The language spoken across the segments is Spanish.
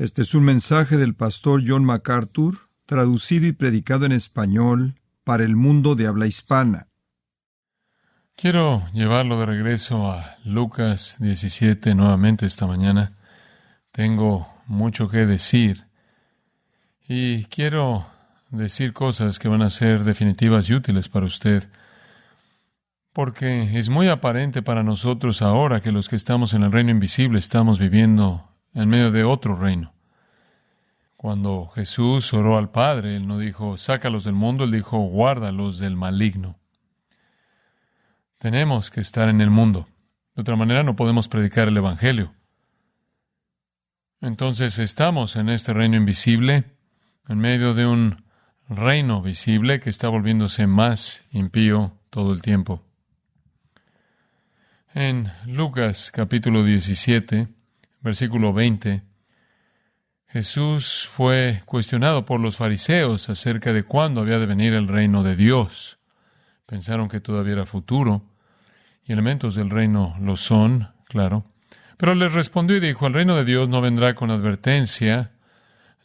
Este es un mensaje del pastor John MacArthur, traducido y predicado en español para el mundo de habla hispana. Quiero llevarlo de regreso a Lucas 17 nuevamente esta mañana. Tengo mucho que decir y quiero decir cosas que van a ser definitivas y útiles para usted, porque es muy aparente para nosotros ahora que los que estamos en el reino invisible estamos viviendo en medio de otro reino. Cuando Jesús oró al Padre, Él no dijo, sácalos del mundo, Él dijo, guárdalos del maligno. Tenemos que estar en el mundo. De otra manera no podemos predicar el Evangelio. Entonces estamos en este reino invisible, en medio de un reino visible que está volviéndose más impío todo el tiempo. En Lucas capítulo 17, versículo 20, Jesús fue cuestionado por los fariseos acerca de cuándo había de venir el reino de Dios. Pensaron que todavía era futuro, y elementos del reino lo son, claro. Pero les respondió y dijo, el reino de Dios no vendrá con advertencia,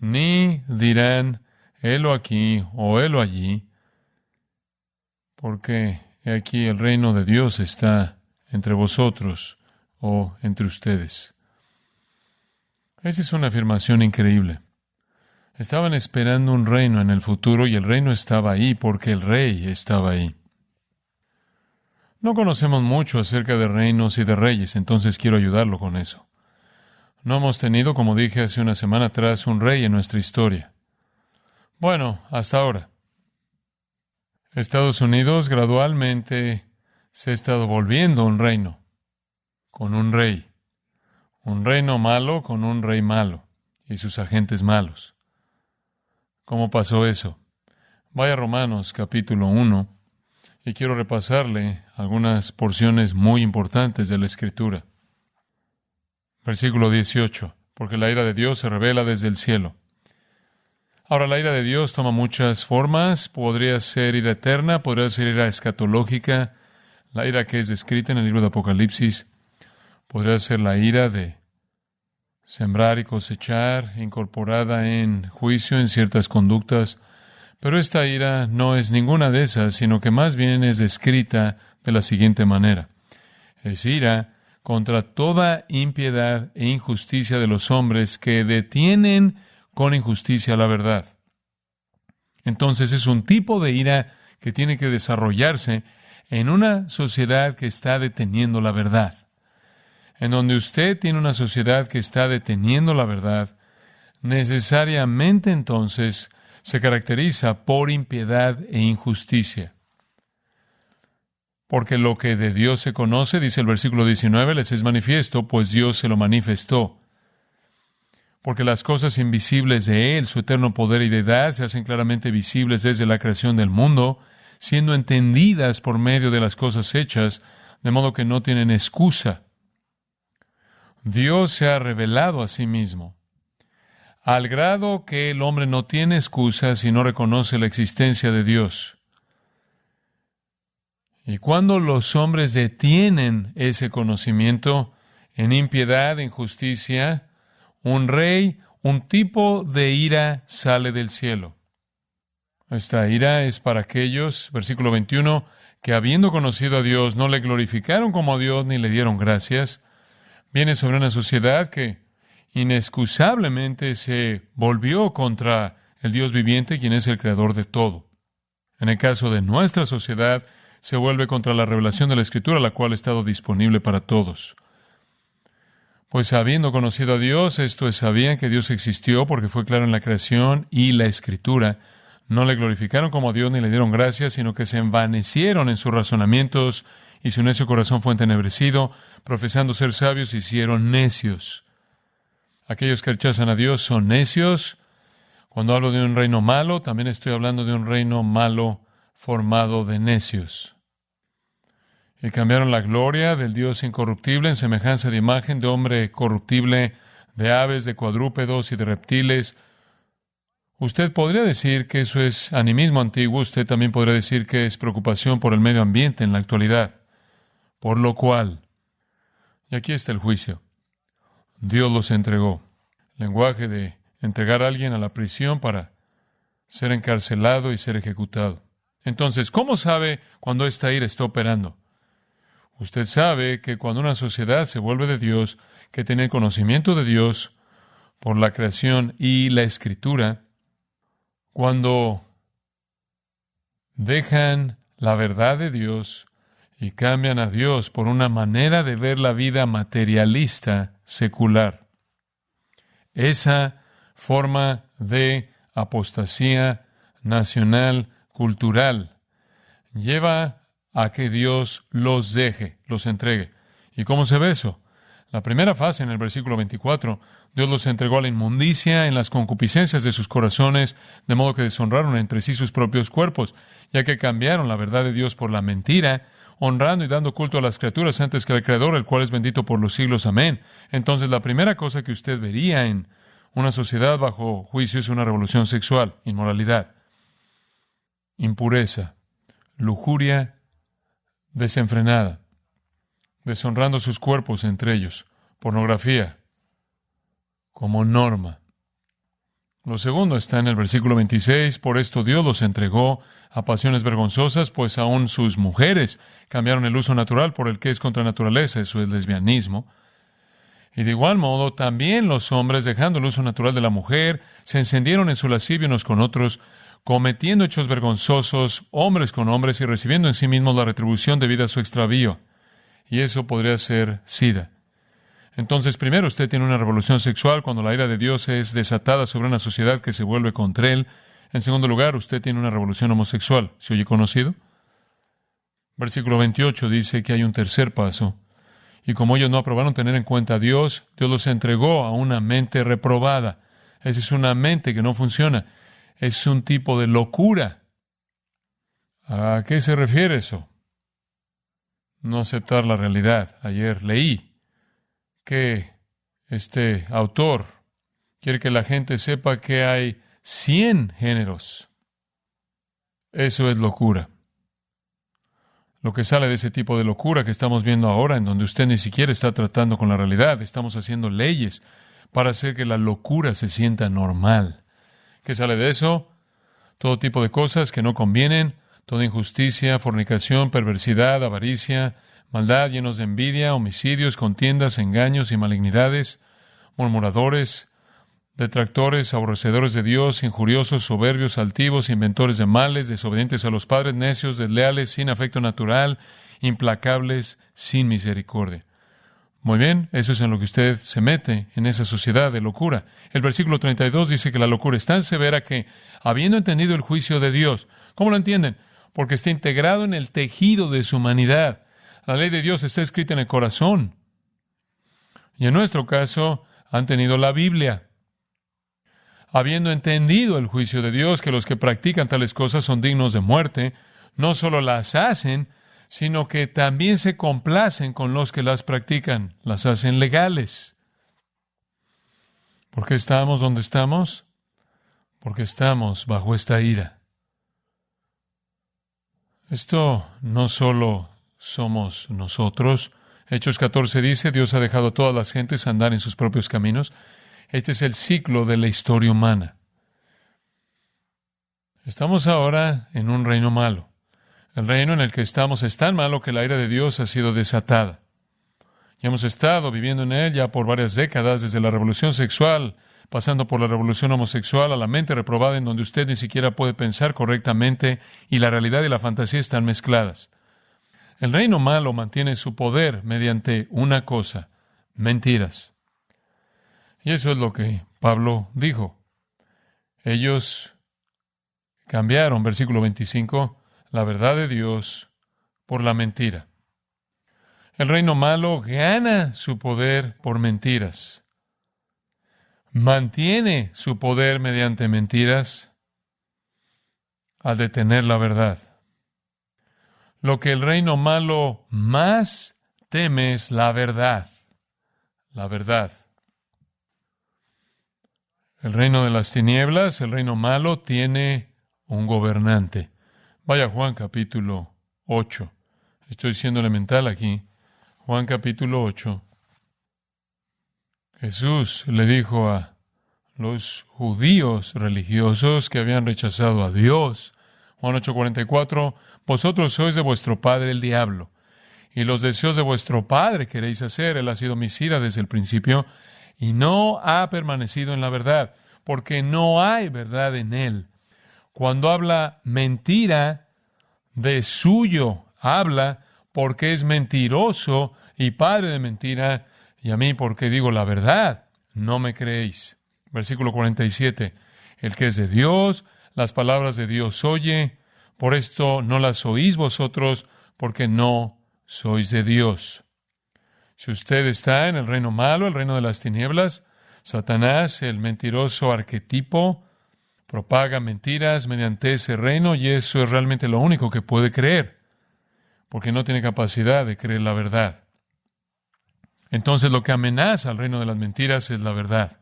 ni dirán, helo aquí o helo allí, porque he aquí el reino de Dios está entre vosotros o entre ustedes. Esa es una afirmación increíble. Estaban esperando un reino en el futuro y el reino estaba ahí porque el rey estaba ahí. No conocemos mucho acerca de reinos y de reyes, entonces quiero ayudarlo con eso. No hemos tenido, como dije hace una semana atrás, un rey en nuestra historia. Bueno, hasta ahora. Estados Unidos gradualmente se ha estado volviendo un reino, con un rey. Un reino malo con un rey malo y sus agentes malos. ¿Cómo pasó eso? Vaya a Romanos capítulo 1 y quiero repasarle algunas porciones muy importantes de la Escritura. Versículo 18. Porque la ira de Dios se revela desde el cielo. Ahora, la ira de Dios toma muchas formas. Podría ser ira eterna, podría ser ira escatológica, la ira que es descrita en el libro de Apocalipsis. Podría ser la ira de sembrar y cosechar, incorporada en juicio en ciertas conductas. Pero esta ira no es ninguna de esas, sino que más bien es descrita de la siguiente manera. Es ira contra toda impiedad e injusticia de los hombres que detienen con injusticia la verdad. Entonces es un tipo de ira que tiene que desarrollarse en una sociedad que está deteniendo la verdad. En donde usted tiene una sociedad que está deteniendo la verdad, necesariamente entonces se caracteriza por impiedad e injusticia. Porque lo que de Dios se conoce, dice el versículo 19, les es manifiesto, pues Dios se lo manifestó. Porque las cosas invisibles de Él, su eterno poder y deidad, se hacen claramente visibles desde la creación del mundo, siendo entendidas por medio de las cosas hechas, de modo que no tienen excusa. Dios se ha revelado a sí mismo, al grado que el hombre no tiene excusa si no reconoce la existencia de Dios. Y cuando los hombres detienen ese conocimiento en impiedad, en justicia, un rey, un tipo de ira sale del cielo. Esta ira es para aquellos, versículo 21, que habiendo conocido a Dios no le glorificaron como a Dios ni le dieron gracias. Viene sobre una sociedad que inexcusablemente se volvió contra el Dios viviente, quien es el creador de todo. En el caso de nuestra sociedad, se vuelve contra la revelación de la Escritura, la cual ha estado disponible para todos. Pues habiendo conocido a Dios, esto es, sabían que Dios existió porque fue claro en la creación y la Escritura. No le glorificaron como a Dios ni le dieron gracias, sino que se envanecieron en sus razonamientos y su necio corazón fue entenebrecido, profesando ser sabios, se hicieron necios. Aquellos que rechazan a Dios son necios. Cuando hablo de un reino malo, también estoy hablando de un reino malo formado de necios. Y cambiaron la gloria del Dios incorruptible en semejanza de imagen de hombre corruptible, de aves, de cuadrúpedos y de reptiles. Usted podría decir que eso es animismo antiguo, usted también podría decir que es preocupación por el medio ambiente en la actualidad. Por lo cual, y aquí está el juicio, Dios los entregó. lenguaje de entregar a alguien a la prisión para ser encarcelado y ser ejecutado. Entonces, ¿cómo sabe cuando esta ira está operando? Usted sabe que cuando una sociedad se vuelve de Dios, que tiene conocimiento de Dios por la creación y la escritura, cuando dejan la verdad de Dios y cambian a Dios por una manera de ver la vida materialista, secular. Esa forma de apostasía nacional, cultural, lleva a que Dios los deje, los entregue. ¿Y cómo se ve eso? La primera fase, en el versículo 24, Dios los entregó a la inmundicia en las concupiscencias de sus corazones, de modo que deshonraron entre sí sus propios cuerpos, ya que cambiaron la verdad de Dios por la mentira, honrando y dando culto a las criaturas antes que al Creador, el cual es bendito por los siglos. Amén. Entonces, la primera cosa que usted vería en una sociedad bajo juicio es una revolución sexual, inmoralidad, impureza, lujuria desenfrenada, deshonrando sus cuerpos entre ellos, pornografía como norma. Lo segundo está en el versículo 26, por esto Dios los entregó a pasiones vergonzosas, pues aún sus mujeres cambiaron el uso natural por el que es contra naturaleza, eso es lesbianismo. Y de igual modo, también los hombres, dejando el uso natural de la mujer, se encendieron en su lascivia unos con otros, cometiendo hechos vergonzosos, hombres con hombres, y recibiendo en sí mismos la retribución debida a su extravío. Y eso podría ser SIDA. Entonces, primero usted tiene una revolución sexual cuando la ira de Dios es desatada sobre una sociedad que se vuelve contra él. En segundo lugar, usted tiene una revolución homosexual. ¿Se oye conocido? Versículo 28 dice que hay un tercer paso. Y como ellos no aprobaron tener en cuenta a Dios, Dios los entregó a una mente reprobada. Esa es una mente que no funciona. Es un tipo de locura. ¿A qué se refiere eso? No aceptar la realidad. Ayer leí que este autor quiere que la gente sepa que hay 100 géneros. Eso es locura. Lo que sale de ese tipo de locura que estamos viendo ahora, en donde usted ni siquiera está tratando con la realidad, estamos haciendo leyes para hacer que la locura se sienta normal. ¿Qué sale de eso? Todo tipo de cosas que no convienen, toda injusticia, fornicación, perversidad, avaricia, maldad, llenos de envidia, homicidios, contiendas, engaños y malignidades, murmuradores, detractores, aborrecedores de Dios, injuriosos, soberbios, altivos, inventores de males, desobedientes a los padres, necios, desleales, sin afecto natural, implacables, sin misericordia. Muy bien, eso es en lo que usted se mete, en esa sociedad de locura. El versículo 32 dice que la locura es tan severa que, habiendo entendido el juicio de Dios, ¿cómo lo entienden? Porque está integrado en el tejido de su humanidad. La ley de Dios está escrita en el corazón. Y en nuestro caso, han tenido la Biblia. Habiendo entendido el juicio de Dios, que los que practican tales cosas son dignos de muerte, no solo las hacen, sino que también se complacen con los que las practican, las hacen legales. ¿Por qué estamos donde estamos? Porque estamos bajo esta ira. Esto no solo somos nosotros. Hechos 14 dice, Dios ha dejado a todas las gentes andar en sus propios caminos. Este es el ciclo de la historia humana. Estamos ahora en un reino malo. El reino en el que estamos es tan malo que la ira de Dios ha sido desatada. Y hemos estado viviendo en él ya por varias décadas, desde la revolución sexual, pasando por la revolución homosexual, a la mente reprobada en donde usted ni siquiera puede pensar correctamente y la realidad y la fantasía están mezcladas. El reino malo mantiene su poder mediante una cosa, mentiras. Y eso es lo que Pablo dijo. Ellos cambiaron, versículo 25, la verdad de Dios por la mentira. El reino malo gana su poder por mentiras. Mantiene su poder mediante mentiras al detener la verdad. Lo que el reino malo más teme es la verdad. La verdad. El reino de las tinieblas, el reino malo, tiene un gobernante. Vaya Juan capítulo 8. Estoy siendo elemental aquí. Juan capítulo 8. Jesús le dijo a los judíos religiosos que habían rechazado a Dios. Juan 8:44, vosotros sois de vuestro padre el diablo, y los deseos de vuestro padre queréis hacer. Él ha sido homicida desde el principio, y no ha permanecido en la verdad, porque no hay verdad en él. Cuando habla mentira, de suyo habla, porque es mentiroso y padre de mentira, y a mí porque digo la verdad, no me creéis. Versículo 47, el que es de Dios, las palabras de Dios oye, por esto no las oís vosotros, porque no sois de Dios. Si usted está en el reino malo, el reino de las tinieblas, Satanás, el mentiroso arquetipo, propaga mentiras mediante ese reino, y eso es realmente lo único que puede creer, porque no tiene capacidad de creer la verdad. Entonces lo que amenaza al reino de las mentiras es la verdad.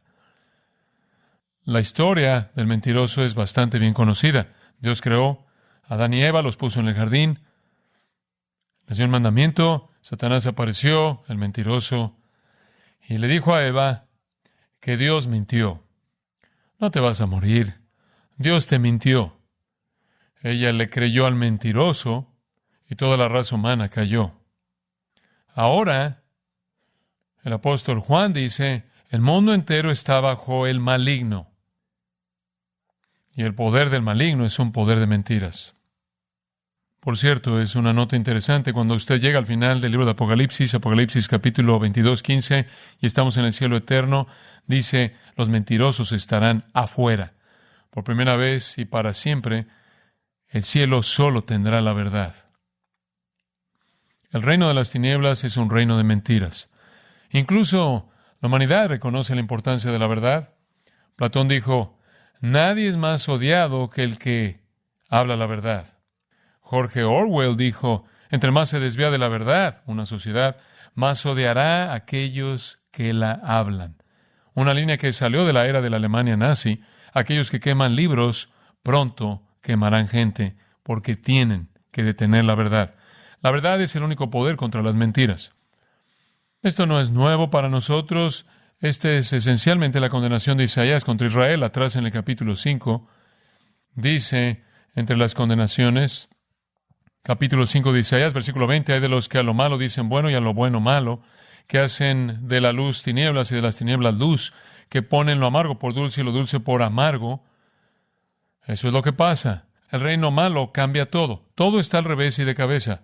La historia del mentiroso es bastante bien conocida. Dios creó a Adán y Eva, los puso en el jardín, les dio un mandamiento, Satanás apareció, el mentiroso, y le dijo a Eva que Dios mintió. No te vas a morir. Dios te mintió. Ella le creyó al mentiroso y toda la raza humana cayó. Ahora, el apóstol Juan dice, el mundo entero está bajo el maligno. Y el poder del maligno es un poder de mentiras. Por cierto, es una nota interesante cuando usted llega al final del libro de Apocalipsis capítulo 22:15, y estamos en el cielo eterno, dice, los mentirosos estarán afuera. Por primera vez y para siempre, el cielo solo tendrá la verdad. El reino de las tinieblas es un reino de mentiras. Incluso la humanidad reconoce la importancia de la verdad. Platón dijo, nadie es más odiado que el que habla la verdad. George Orwell dijo, entre más se desvía de la verdad una sociedad, más odiará a aquellos que la hablan. Una línea que salió de la era de la Alemania nazi. Aquellos que queman libros pronto quemarán gente, porque tienen que detener la verdad. La verdad es el único poder contra las mentiras. Esto no es nuevo para nosotros. Esta es esencialmente la condenación de Isaías contra Israel. Atrás en el capítulo 5, dice, entre las condenaciones, capítulo 5 de Isaías, versículo 20, hay de los que a lo malo dicen bueno y a lo bueno malo, que hacen de la luz tinieblas y de las tinieblas luz, que ponen lo amargo por dulce y lo dulce por amargo. Eso es lo que pasa. El reino malo cambia todo. Todo está al revés y de cabeza.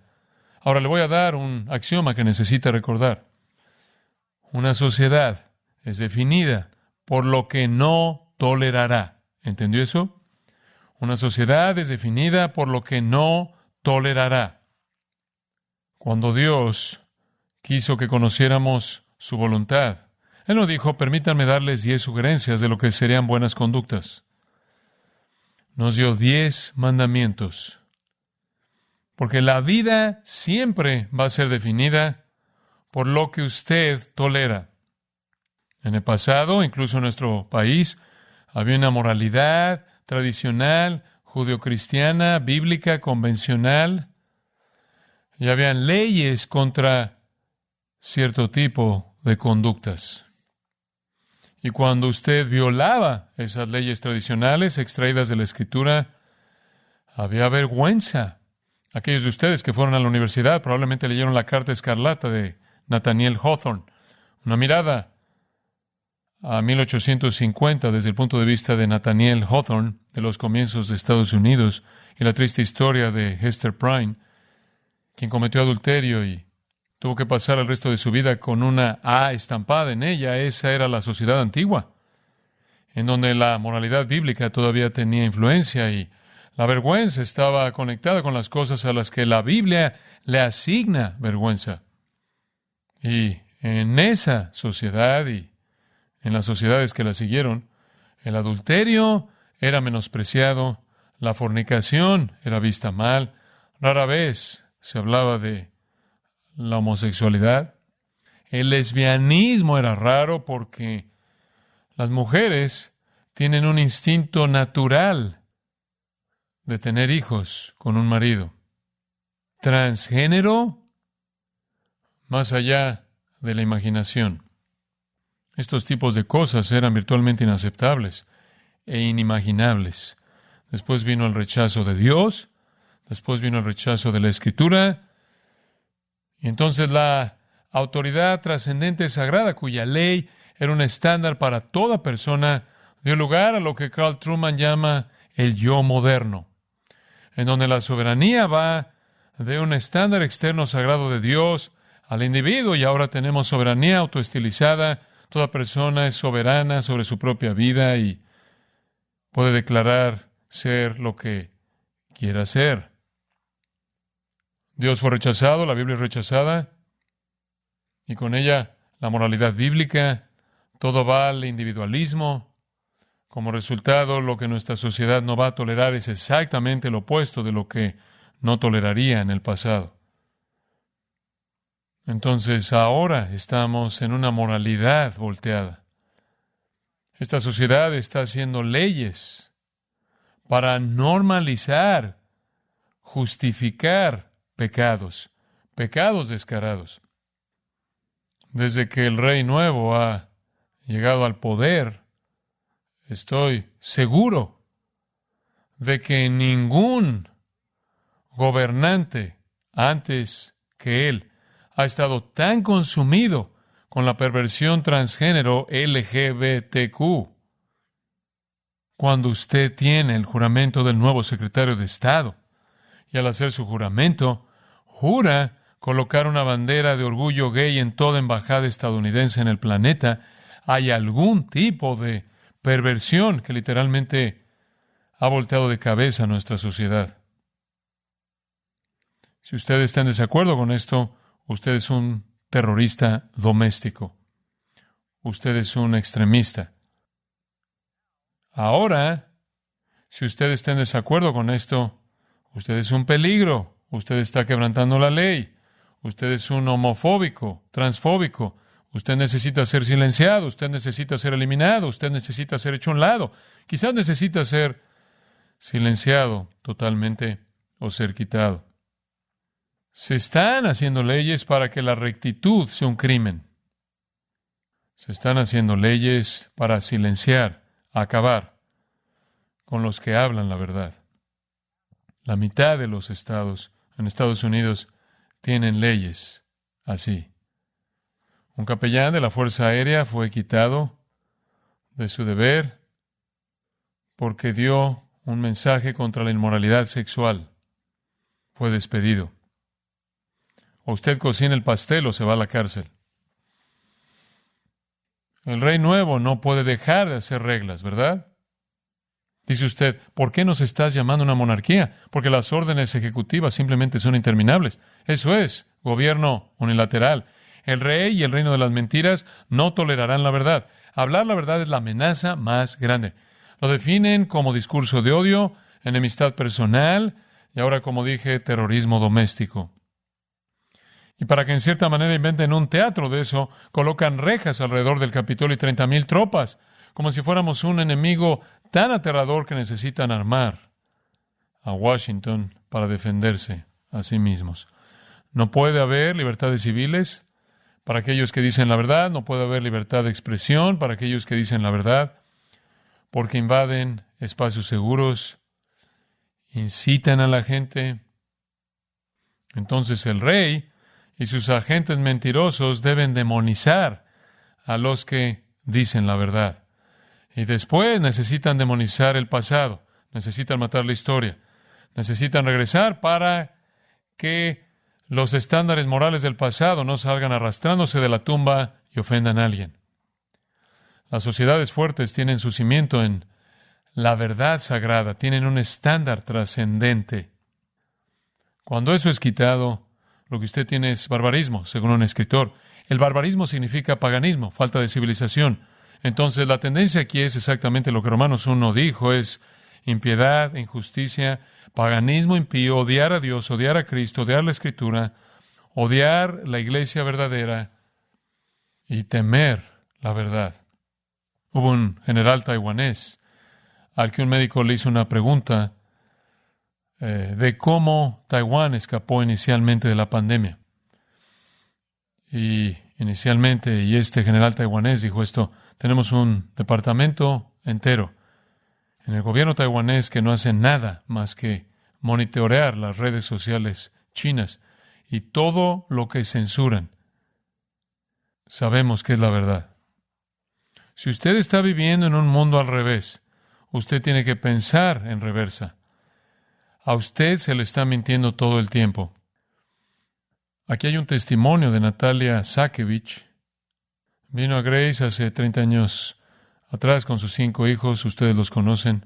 Ahora le voy a dar un axioma que necesita recordar. Una sociedad es definida por lo que no tolerará. ¿Entendió eso? Una sociedad es definida por lo que no tolerará. Cuando Dios quiso que conociéramos su voluntad, Él nos dijo, permítanme darles 10 sugerencias de lo que serían buenas conductas. Nos dio 10 mandamientos. Porque la vida siempre va a ser definida por lo que usted tolera. En el pasado, incluso en nuestro país, había una moralidad tradicional, judeocristiana, bíblica, convencional, y habían leyes contra cierto tipo de conductas. Y cuando usted violaba esas leyes tradicionales extraídas de la Escritura, había vergüenza. Aquellos de ustedes que fueron a la universidad probablemente leyeron la Carta Escarlata de Nathaniel Hawthorne. Una mirada a 1850 desde el punto de vista de Nathaniel Hawthorne, de los comienzos de Estados Unidos, y la triste historia de Hester Prynne, quien cometió adulterio y tuvo que pasar el resto de su vida con una A estampada en ella. Esa era la sociedad antigua, en donde la moralidad bíblica todavía tenía influencia y la vergüenza estaba conectada con las cosas a las que la Biblia le asigna vergüenza. Y en esa sociedad y en las sociedades que la siguieron, el adulterio era menospreciado, la fornicación era vista mal, rara vez se hablaba de la homosexualidad. El lesbianismo era raro porque las mujeres tienen un instinto natural de tener hijos con un marido. Transgénero, más allá de la imaginación. Estos tipos de cosas eran virtualmente inaceptables e inimaginables. Después vino el rechazo de Dios, después vino el rechazo de la Escritura, y entonces la autoridad trascendente sagrada, cuya ley era un estándar para toda persona, dio lugar a lo que Carl Truman llama el yo moderno, en donde la soberanía va de un estándar externo sagrado de Dios al individuo, y ahora tenemos soberanía autoestilizada. Toda persona es soberana sobre su propia vida y puede declarar ser lo que quiera ser. Dios fue rechazado, la Biblia es rechazada, y con ella la moralidad bíblica. Todo va al individualismo. Como resultado, lo que nuestra sociedad no va a tolerar es exactamente lo opuesto de lo que no toleraría en el pasado. Entonces, ahora estamos en una moralidad volteada. Esta sociedad está haciendo leyes para normalizar, justificar pecados descarados. Desde que el Rey Nuevo ha llegado al poder, estoy seguro de que ningún gobernante antes que él ha estado tan consumido con la perversión transgénero LGBTQ. Cuando usted tiene el juramento del nuevo secretario de Estado, y al hacer su juramento, jura colocar una bandera de orgullo gay en toda embajada estadounidense en el planeta, hay algún tipo de perversión que literalmente ha volteado de cabeza a nuestra sociedad. Si usted está en desacuerdo con esto, usted es un terrorista doméstico. Usted es un extremista. Ahora, si usted está en desacuerdo con esto, usted es un peligro. Usted está quebrantando la ley. Usted es un homofóbico, transfóbico. Usted necesita ser silenciado. Usted necesita ser eliminado. Usted necesita ser hecho a un lado. Quizás necesita ser silenciado totalmente o ser quitado. Se están haciendo leyes para que la rectitud sea un crimen. Se están haciendo leyes para silenciar, acabar con los que hablan la verdad. La mitad de los estados en Estados Unidos tienen leyes así. Un capellán de la Fuerza Aérea fue quitado de su deber porque dio un mensaje contra la inmoralidad sexual. Fue despedido. O usted cocina el pastel o se va a la cárcel. El Rey Nuevo no puede dejar de hacer reglas, ¿verdad? Dice usted, ¿por qué nos estás llamando una monarquía? Porque las órdenes ejecutivas simplemente son interminables. Eso es, gobierno unilateral. El rey y el reino de las mentiras no tolerarán la verdad. Hablar la verdad es la amenaza más grande. Lo definen como discurso de odio, enemistad personal y ahora, como dije, terrorismo doméstico. Y para que en cierta manera inventen un teatro de eso, colocan rejas alrededor del Capitolio y 30,000 tropas, como si fuéramos un enemigo tan aterrador que necesitan armar a Washington para defenderse a sí mismos. No puede haber libertades civiles para aquellos que dicen la verdad, no puede haber libertad de expresión para aquellos que dicen la verdad, porque invaden espacios seguros, incitan a la gente. Entonces el rey y sus agentes mentirosos deben demonizar a los que dicen la verdad. Y después necesitan demonizar el pasado, necesitan matar la historia, necesitan regresar para que los estándares morales del pasado no salgan arrastrándose de la tumba y ofendan a alguien. Las sociedades fuertes tienen su cimiento en la verdad sagrada, tienen un estándar trascendente. Cuando eso es quitado, lo que usted tiene es barbarismo, según un escritor. El barbarismo significa paganismo, falta de civilización. Entonces, la tendencia aquí es exactamente lo que Romanos 1 dijo, es impiedad, injusticia, paganismo impío, odiar a Dios, odiar a Cristo, odiar la Escritura, odiar la iglesia verdadera y temer la verdad. Hubo un general taiwanés al que un médico le hizo una pregunta de cómo Taiwán escapó inicialmente de la pandemia. Y inicialmente, y este general taiwanés dijo esto: tenemos un departamento entero en el gobierno taiwanés que no hace nada más que monitorear las redes sociales chinas y todo lo que censuran. Sabemos que es la verdad. Si usted está viviendo en un mundo al revés, usted tiene que pensar en reversa. A usted se le está mintiendo todo el tiempo. Aquí hay un testimonio de Natalia Sakevich. Vino a Grace hace 30 años atrás con sus 5 hijos, ustedes los conocen.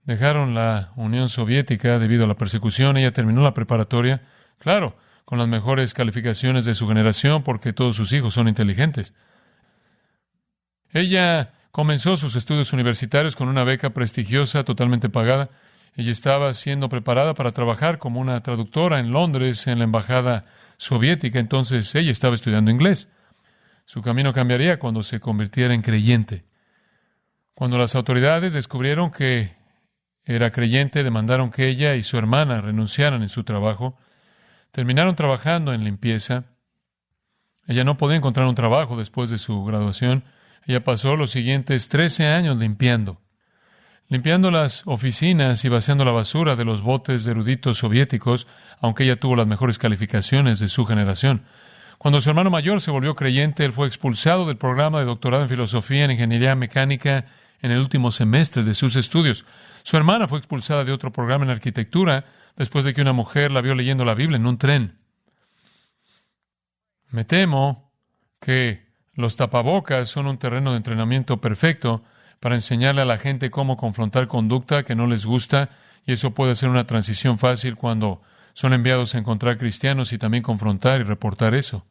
Dejaron la Unión Soviética debido a la persecución. Ella terminó la preparatoria, claro, con las mejores calificaciones de su generación porque todos sus hijos son inteligentes. Ella comenzó sus estudios universitarios con una beca prestigiosa, totalmente pagada. Ella estaba siendo preparada para trabajar como una traductora en Londres, en la embajada soviética. Entonces ella estaba estudiando inglés. Su camino cambiaría cuando se convirtiera en creyente. Cuando las autoridades descubrieron que era creyente, demandaron que ella y su hermana renunciaran en su trabajo. Terminaron trabajando en limpieza. Ella no podía encontrar un trabajo después de su graduación. Ella pasó los siguientes 13 años limpiando las oficinas y vaciando la basura de los botes de eruditos soviéticos, aunque ella tuvo las mejores calificaciones de su generación. Cuando su hermano mayor se volvió creyente, él fue expulsado del programa de doctorado en filosofía en ingeniería mecánica en el último semestre de sus estudios. Su hermana fue expulsada de otro programa en arquitectura después de que una mujer la vio leyendo la Biblia en un tren. Me temo que los tapabocas son un terreno de entrenamiento perfecto para enseñarle a la gente cómo confrontar conducta que no les gusta, y eso puede ser una transición fácil cuando son enviados a encontrar cristianos y también confrontar y reportar eso.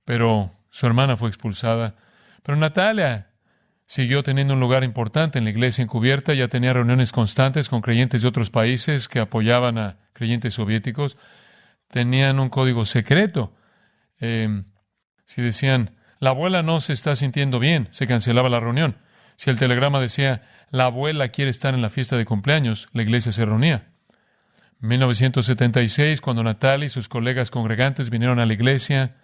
Pero su hermana fue expulsada. Pero Natalia siguió teniendo un lugar importante en la iglesia encubierta. Ya tenía reuniones constantes con creyentes de otros países que apoyaban a creyentes soviéticos. Tenían un código secreto. Si decían, la abuela no se está sintiendo bien, se cancelaba la reunión. Si el telegrama decía, la abuela quiere estar en la fiesta de cumpleaños, la iglesia se reunía. En 1976, cuando Natalia y sus colegas congregantes vinieron a la iglesia,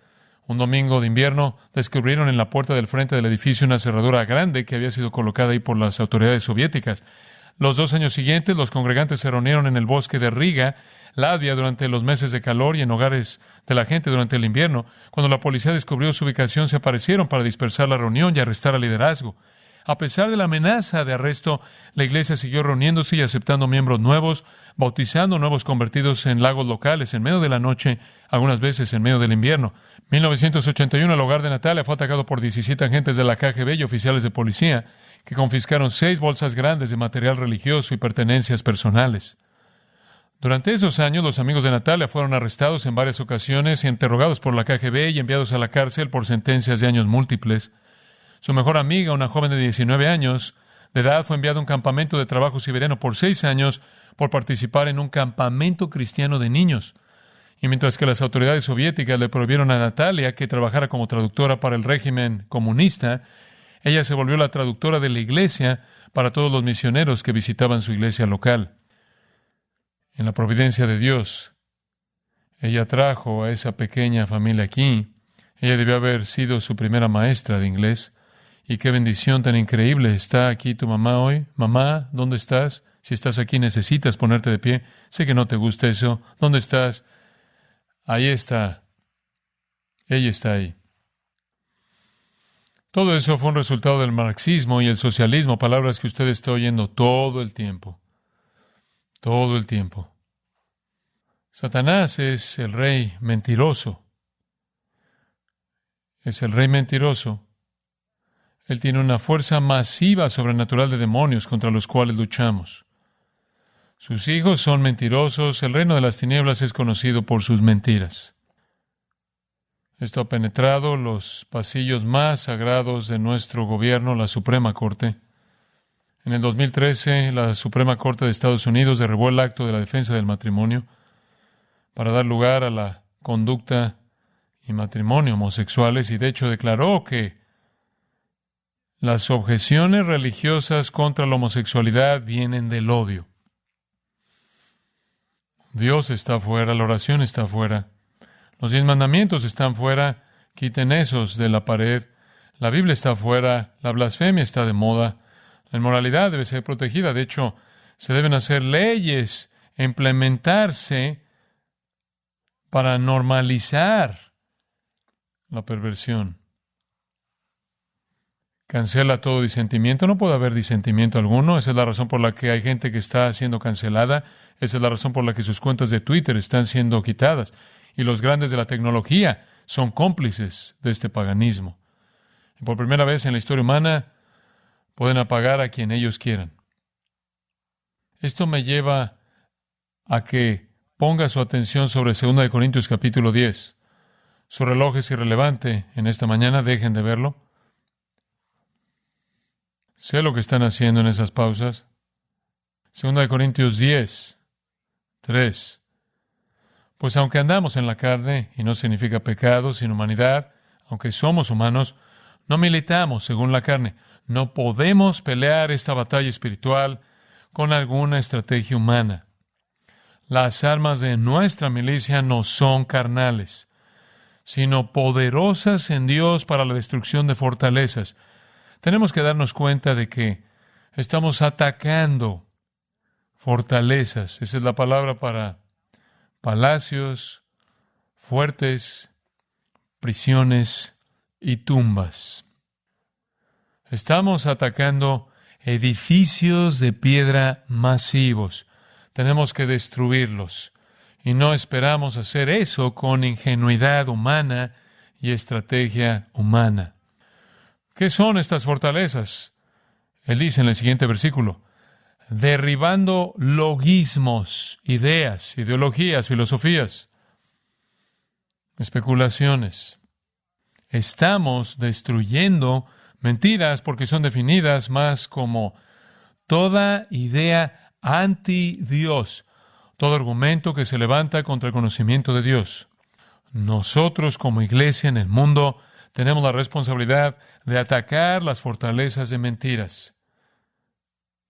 un domingo de invierno, descubrieron en la puerta del frente del edificio una cerradura grande que había sido colocada ahí por las autoridades soviéticas. Los 2 años siguientes, los congregantes se reunieron en el bosque de Riga, Latvia, durante los meses de calor y en hogares de la gente durante el invierno. Cuando la policía descubrió su ubicación, se aparecieron para dispersar la reunión y arrestar al liderazgo. A pesar de la amenaza de arresto, la iglesia siguió reuniéndose y aceptando miembros nuevos, bautizando nuevos convertidos en lagos locales en medio de la noche, algunas veces en medio del invierno. 1981, el hogar de Natalia fue atacado por 17 agentes de la KGB y oficiales de policía que confiscaron 6 bolsas grandes de material religioso y pertenencias personales. Durante esos años, los amigos de Natalia fueron arrestados en varias ocasiones y interrogados por la KGB y enviados a la cárcel por sentencias de años múltiples. Su mejor amiga, una joven de 19 años de edad, fue enviada a un campamento de trabajo siberiano por 6 años por participar en un campamento cristiano de niños. Y mientras que las autoridades soviéticas le prohibieron a Natalia que trabajara como traductora para el régimen comunista, ella se volvió la traductora de la iglesia para todos los misioneros que visitaban su iglesia local. En la providencia de Dios, ella trajo a esa pequeña familia aquí. Ella debió haber sido su primera maestra de inglés. Y qué bendición tan increíble. ¿Está aquí tu mamá hoy? Mamá, ¿dónde estás? Si estás aquí, necesitas ponerte de pie. Sé que no te gusta eso. ¿Dónde estás? Ahí está. Ella está ahí. Todo eso fue un resultado del marxismo y el socialismo, palabras que usted está oyendo todo el tiempo. Todo el tiempo. Satanás es el rey mentiroso. Es el rey mentiroso. Él tiene una fuerza masiva sobrenatural de demonios contra los cuales luchamos. Sus hijos son mentirosos. El reino de las tinieblas es conocido por sus mentiras. Esto ha penetrado los pasillos más sagrados de nuestro gobierno, la Suprema Corte. En el 2013, la Suprema Corte de Estados Unidos derribó el acto de la defensa del matrimonio para dar lugar a la conducta y matrimonio homosexuales, y de hecho declaró que las objeciones religiosas contra la homosexualidad vienen del odio. Dios está afuera, la oración está afuera. Los 10 mandamientos están fuera, quiten esos de la pared. La Biblia está fuera, la blasfemia está de moda, la inmoralidad debe ser protegida. De hecho, se deben hacer leyes e implementarse para normalizar la perversión. Cancela todo disentimiento. No puede haber disentimiento alguno. Esa es la razón por la que hay gente que está siendo cancelada. Esa es la razón por la que sus cuentas de Twitter están siendo quitadas. Y los grandes de la tecnología son cómplices de este paganismo. Y por primera vez en la historia humana pueden apagar a quien ellos quieran. Esto me lleva a que ponga su atención sobre 2 Corintios capítulo 10. Su reloj es irrelevante en esta mañana. Dejen de verlo. Sé lo que están haciendo en esas pausas. 2 Corintios 10, 3. Pues aunque andamos en la carne, y no significa pecado, sino humanidad, aunque somos humanos, no militamos según la carne. No podemos pelear esta batalla espiritual con alguna estrategia humana. Las armas de nuestra milicia no son carnales, sino poderosas en Dios para la destrucción de fortalezas. Tenemos que darnos cuenta de que estamos atacando fortalezas. Esa es la palabra para palacios, fuertes, prisiones y tumbas. Estamos atacando edificios de piedra masivos. Tenemos que destruirlos. Y no esperamos hacer eso con ingenuidad humana y estrategia humana. ¿Qué son estas fortalezas? Él dice en el siguiente versículo: derribando logismos, ideas, ideologías, filosofías, especulaciones. Estamos destruyendo mentiras porque son definidas más como toda idea anti-Dios, todo argumento que se levanta contra el conocimiento de Dios. Nosotros como iglesia en el mundo tenemos la responsabilidad de atacar las fortalezas de mentiras.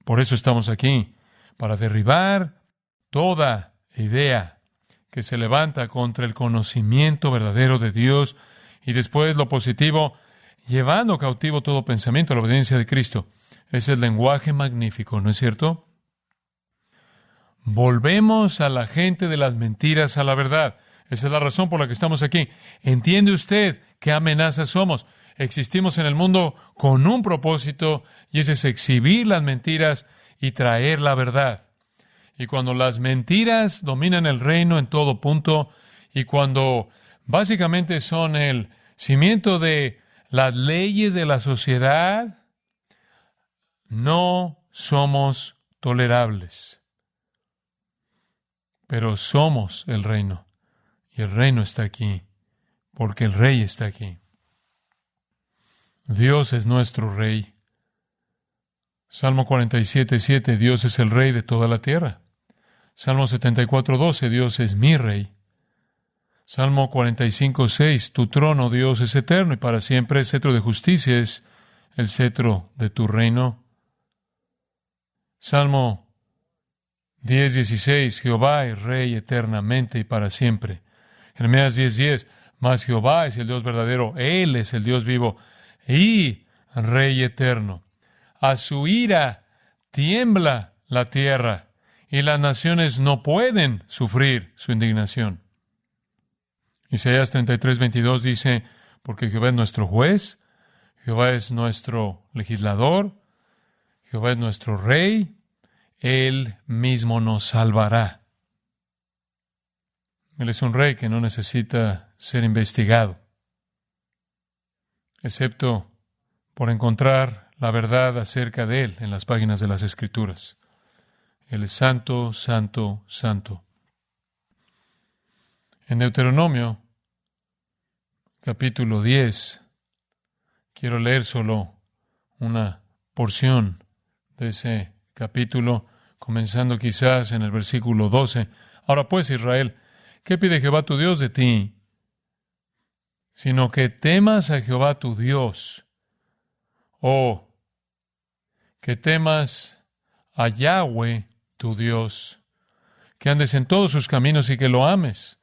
Por eso estamos aquí, para derribar toda idea que se levanta contra el conocimiento verdadero de Dios y después lo positivo, llevando cautivo todo pensamiento a la obediencia de Cristo. Ese es el lenguaje magnífico, ¿no es cierto? Volvemos a la gente de las mentiras a la verdad. Esa es la razón por la que estamos aquí. ¿Entiende usted qué amenaza somos? Existimos en el mundo con un propósito, y ese es exhibir las mentiras y traer la verdad. Y cuando las mentiras dominan el reino en todo punto, y cuando básicamente son el cimiento de las leyes de la sociedad, no somos tolerables. Pero somos el reino. Y el reino está aquí, porque el Rey está aquí. Dios es nuestro Rey. Salmo 47:7, Dios es el Rey de toda la tierra. Salmo 74:12, Dios es mi Rey. Salmo 45:6, tu trono, Dios, es eterno y para siempre. El cetro de justicia es el cetro de tu reino. Salmo 10:16, Jehová es Rey eternamente y para siempre. Jeremías 10:10, mas Jehová es el Dios verdadero, Él es el Dios vivo y Rey eterno. A su ira tiembla la tierra y las naciones no pueden sufrir su indignación. Isaías 33:22 dice, porque Jehová es nuestro juez, Jehová es nuestro legislador, Jehová es nuestro Rey, Él mismo nos salvará. Él es un rey que no necesita ser investigado, excepto por encontrar la verdad acerca de Él en las páginas de las Escrituras. Él es santo, santo, santo. En Deuteronomio, capítulo 10, quiero leer solo una porción de ese capítulo, comenzando quizás en el versículo 12. Ahora pues, Israel, ¿qué pide Jehová tu Dios de ti? Sino que temas a Jehová tu Dios, o que temas a Yahweh tu Dios, que andes en todos sus caminos y que lo ames,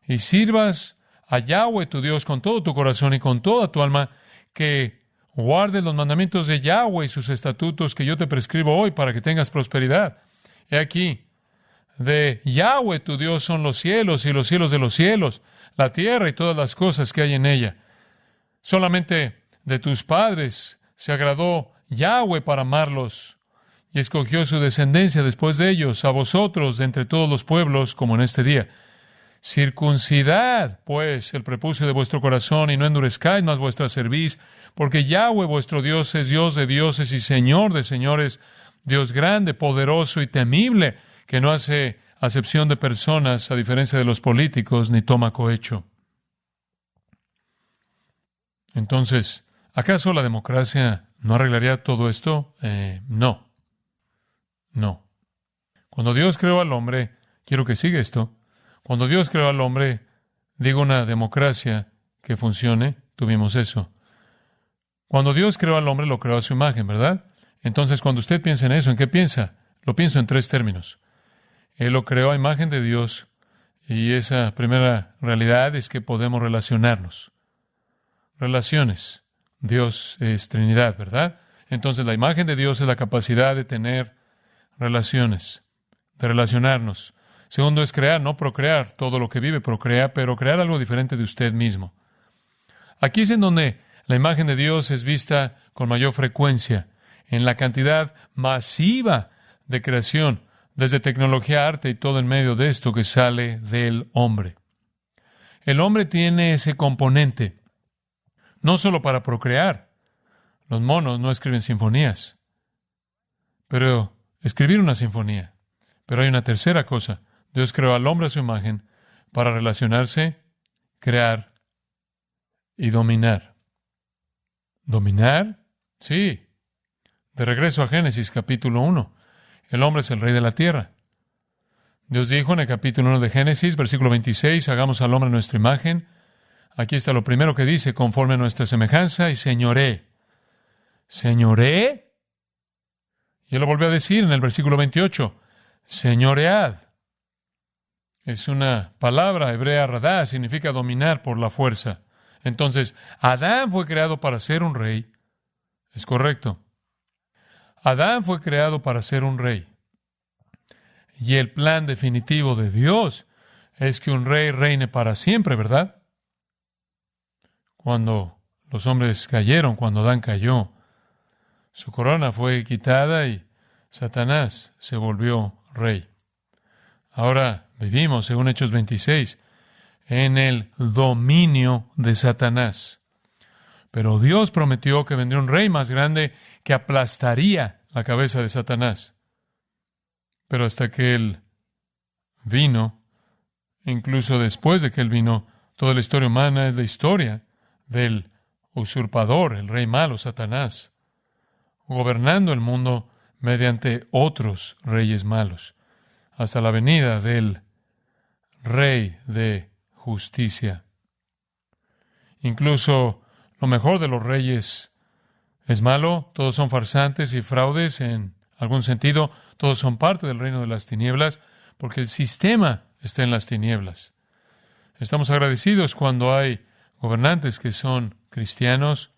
y sirvas a Yahweh tu Dios con todo tu corazón y con toda tu alma, que guardes los mandamientos de Yahweh y sus estatutos que yo te prescribo hoy para que tengas prosperidad. He aquí, de Yahweh tu Dios son los cielos y los cielos de los cielos, la tierra y todas las cosas que hay en ella. Solamente de tus padres se agradó Yahweh para amarlos y escogió su descendencia después de ellos, a vosotros de entre todos los pueblos, como en este día. Circuncidad, pues, el prepucio de vuestro corazón y no endurezcáis más vuestra cerviz, porque Yahweh vuestro Dios es Dios de dioses y Señor de señores, Dios grande, poderoso y temible, que no hace acepción de personas, a diferencia de los políticos, ni toma cohecho. Entonces, ¿acaso la democracia no arreglaría todo esto? No. No. Cuando Dios creó al hombre, quiero que siga esto, cuando Dios creó al hombre, digo una democracia que funcione, tuvimos eso. Cuando Dios creó al hombre, lo creó a su imagen, ¿verdad? Entonces, cuando usted piensa en eso, ¿en qué piensa? Lo pienso en 3 términos. Él lo creó a imagen de Dios, y esa primera realidad es que podemos relacionarnos. Relaciones. Dios es Trinidad, ¿verdad? Entonces, la imagen de Dios es la capacidad de tener relaciones, de relacionarnos. Segundo es crear, no procrear. Todo lo que vive procrea, pero crear algo diferente de usted mismo. Aquí es en donde la imagen de Dios es vista con mayor frecuencia, en la cantidad masiva de creación, desde tecnología, arte y todo en medio de esto que sale del hombre. El hombre tiene ese componente, no solo para procrear. Los monos no escriben sinfonías, pero escribir una sinfonía. Pero hay una tercera cosa. Dios creó al hombre a su imagen para relacionarse, crear y dominar. ¿Dominar? Sí. De regreso a Génesis capítulo 1. El hombre es el rey de la tierra. Dios dijo en el capítulo 1 de Génesis, versículo 26, hagamos al hombre a nuestra imagen. Aquí está lo primero que dice, conforme a nuestra semejanza, y señoré. ¿Señoré? Y él lo volvió a decir en el versículo 28, señoread. Es una palabra hebrea, radá, significa dominar por la fuerza. Entonces, Adán fue creado para ser un rey. Es correcto. Adán fue creado para ser un rey. Y el plan definitivo de Dios es que un rey reine para siempre, ¿verdad? Cuando los hombres cayeron, cuando Adán cayó, su corona fue quitada y Satanás se volvió rey. Ahora vivimos, según Hechos 26, en el dominio de Satanás. Pero Dios prometió que vendría un rey más grande que aplastaría la cabeza de Satanás. Pero hasta que Él vino, incluso después de que Él vino, toda la historia humana es la historia del usurpador, el rey malo, Satanás, gobernando el mundo mediante otros reyes malos, hasta la venida del Rey de justicia. Incluso lo mejor de los reyes es malo, todos son farsantes y fraudes en algún sentido, todos son parte del reino de las tinieblas, porque el sistema está en las tinieblas. Estamos agradecidos cuando hay gobernantes que son cristianos,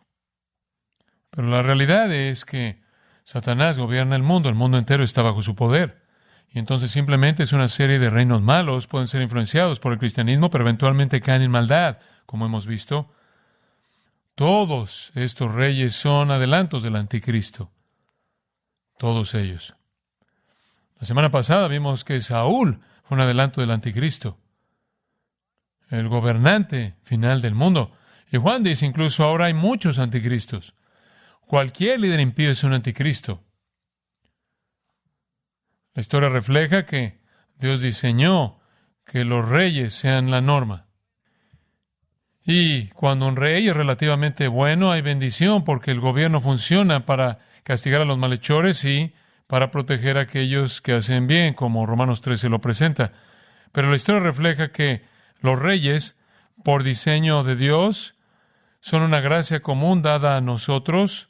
pero la realidad es que Satanás gobierna el mundo entero está bajo su poder. Y entonces simplemente es una serie de reinos malos, pueden ser influenciados por el cristianismo, pero eventualmente caen en maldad, como hemos visto. Todos estos reyes son adelantos del anticristo. Todos ellos. La semana pasada vimos que Saúl fue un adelanto del anticristo, el gobernante final del mundo. Y Juan dice incluso ahora hay muchos anticristos. Cualquier líder impío es un anticristo. La historia refleja que Dios diseñó que los reyes sean la norma. Y cuando un rey es relativamente bueno, hay bendición porque el gobierno funciona para castigar a los malhechores y para proteger a aquellos que hacen bien, como Romanos 13 lo presenta. Pero la historia refleja que los reyes, por diseño de Dios, son una gracia común dada a nosotros,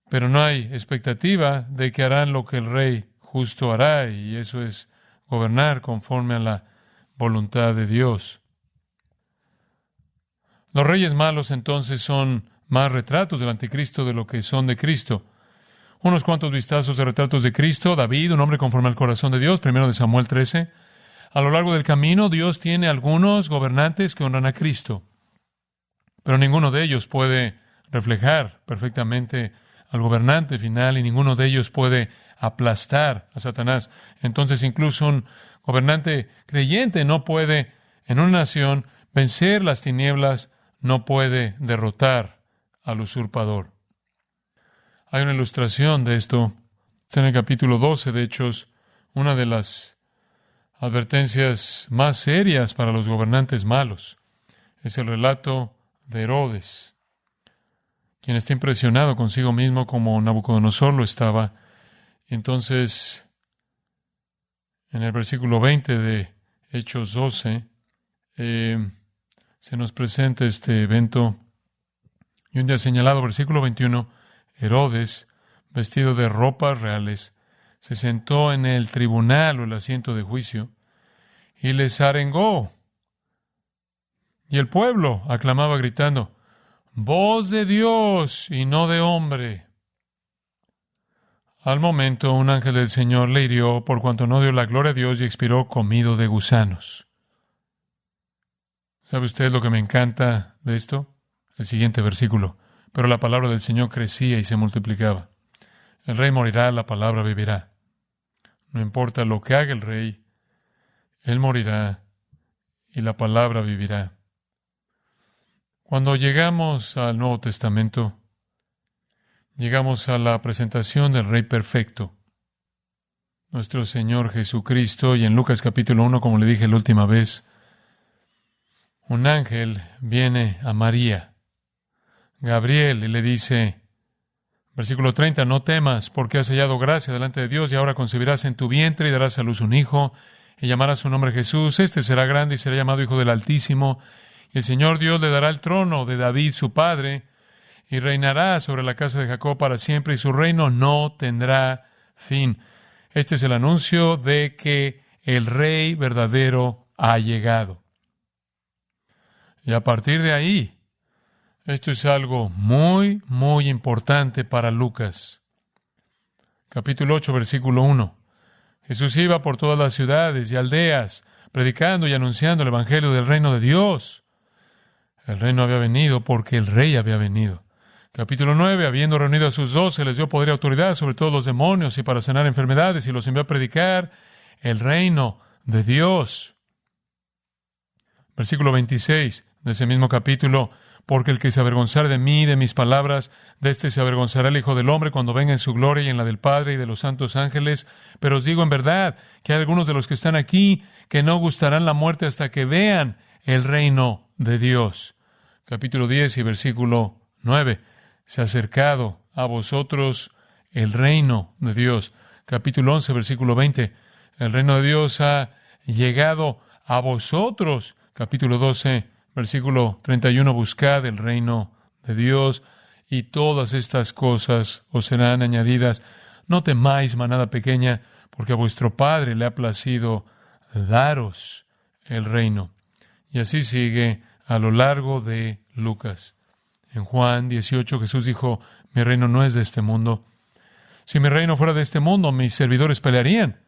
pero no hay expectativa de que harán lo que el rey justo hará, y eso es gobernar conforme a la voluntad de Dios. Los reyes malos entonces son más retratos del anticristo de lo que son de Cristo. Unos cuantos vistazos de retratos de Cristo. David, un hombre conforme al corazón de Dios, 1 Samuel 13. A lo largo del camino, Dios tiene algunos gobernantes que honran a Cristo, pero ninguno de ellos puede reflejar perfectamente al gobernante final y ninguno de ellos puede aplastar a Satanás. Entonces, incluso un gobernante creyente no puede, en una nación, vencer las tinieblas, no puede derrotar al usurpador. Hay una ilustración de esto. Está en el capítulo 12 de Hechos, una de las advertencias más serias para los gobernantes malos. Es el relato de Herodes, quien está impresionado consigo mismo como Nabucodonosor lo estaba. Entonces, en el versículo 20 de Hechos 12, se nos presenta este evento. Y un día señalado, versículo 21, Herodes, vestido de ropas reales, se sentó en el tribunal o el asiento de juicio y les arengó. Y el pueblo aclamaba gritando, voz de Dios y no de hombre. Al momento, un ángel del Señor le hirió por cuanto no dio la gloria a Dios y expiró comido de gusanos. ¿Sabe usted lo que me encanta de esto? El siguiente versículo. Pero la palabra del Señor crecía y se multiplicaba. El rey morirá, la palabra vivirá. No importa lo que haga el rey, él morirá y la palabra vivirá. Cuando llegamos al Nuevo Testamento, llegamos a la presentación del Rey Perfecto, nuestro Señor Jesucristo, y en Lucas capítulo 1, como le dije la última vez, un ángel viene a María, Gabriel, y le dice, versículo 30, no temas, porque has hallado gracia delante de Dios, y ahora concebirás en tu vientre y darás a luz un hijo, y llamarás su nombre Jesús. Este será grande y será llamado Hijo del Altísimo, y el Señor Dios le dará el trono de David su padre, y reinará sobre la casa de Jacob para siempre, y su reino no tendrá fin. Este es el anuncio de que el Rey verdadero ha llegado. Y a partir de ahí, esto es algo muy, muy importante para Lucas. Capítulo 8, versículo 1. Jesús iba por todas las ciudades y aldeas, predicando y anunciando el evangelio del reino de Dios. El reino había venido porque el Rey había venido. Capítulo 9, habiendo reunido a sus 12, les dio poder y autoridad sobre todos los demonios y para sanar enfermedades, y los envió a predicar el reino de Dios. Versículo 26 de ese mismo capítulo, porque el que se avergonzare de mí y de mis palabras, de éste se avergonzará el Hijo del Hombre cuando venga en su gloria y en la del Padre y de los santos ángeles. Pero os digo en verdad que hay algunos de los que están aquí que no gustarán la muerte hasta que vean el reino de Dios. Capítulo 10 y versículo 9. Se ha acercado a vosotros el reino de Dios. Capítulo 11, versículo 20. El reino de Dios ha llegado a vosotros. Capítulo 12, versículo 31. Buscad el reino de Dios y todas estas cosas os serán añadidas. No temáis, manada pequeña, porque a vuestro Padre le ha placido daros el reino. Y así sigue a lo largo de Lucas. En Juan 18, Jesús dijo, mi reino no es de este mundo. Si mi reino fuera de este mundo, mis servidores pelearían.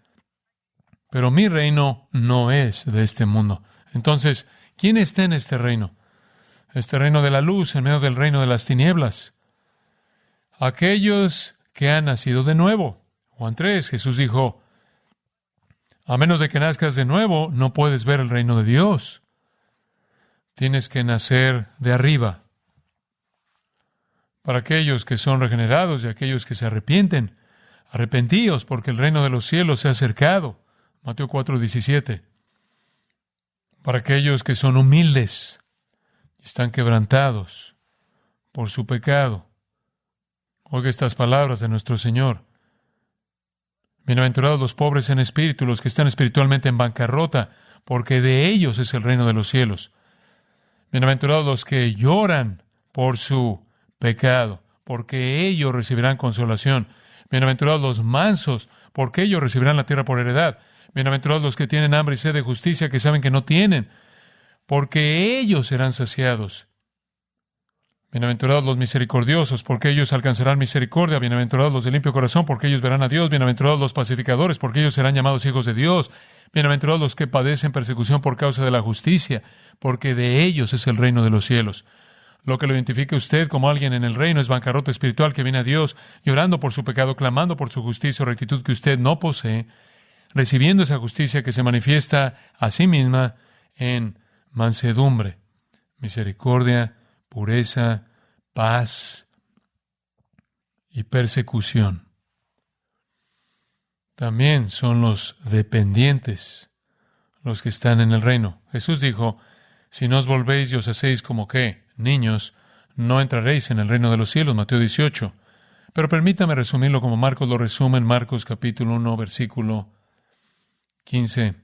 Pero mi reino no es de este mundo. Entonces, ¿quién está en este reino? Este reino de la luz en medio del reino de las tinieblas. Aquellos que han nacido de nuevo. Juan 3, Jesús dijo, a menos de que nazcas de nuevo, no puedes ver el reino de Dios. Tienes que nacer de arriba. Para aquellos que son regenerados y aquellos que se arrepienten, arrepentíos porque el reino de los cielos se ha acercado. Mateo 4:17. Para aquellos que son humildes y están quebrantados por su pecado. Oiga estas palabras de nuestro Señor. Bienaventurados los pobres en espíritu, los que están espiritualmente en bancarrota, porque de ellos es el reino de los cielos. Bienaventurados los que lloran por su pecado, porque ellos recibirán consolación. Bienaventurados los mansos, porque ellos recibirán la tierra por heredad. Bienaventurados los que tienen hambre y sed de justicia, que saben que no tienen, porque ellos serán saciados. Bienaventurados los misericordiosos, porque ellos alcanzarán misericordia. Bienaventurados los de limpio corazón, porque ellos verán a Dios. Bienaventurados los pacificadores, porque ellos serán llamados hijos de Dios. Bienaventurados los que padecen persecución por causa de la justicia, porque de ellos es el reino de los cielos. Lo que lo identifique usted como alguien en el reino es bancarrota espiritual que viene a Dios, llorando por su pecado, clamando por su justicia o rectitud que usted no posee, recibiendo esa justicia que se manifiesta a sí misma en mansedumbre, misericordia, pureza, paz y persecución. También son los dependientes los que están en el reino. Jesús dijo, si no os volvéis y os hacéis como que niños, no entraréis en el reino de los cielos, Mateo 18. Pero permítame resumirlo como Marcos lo resume en Marcos capítulo 1, versículo 15.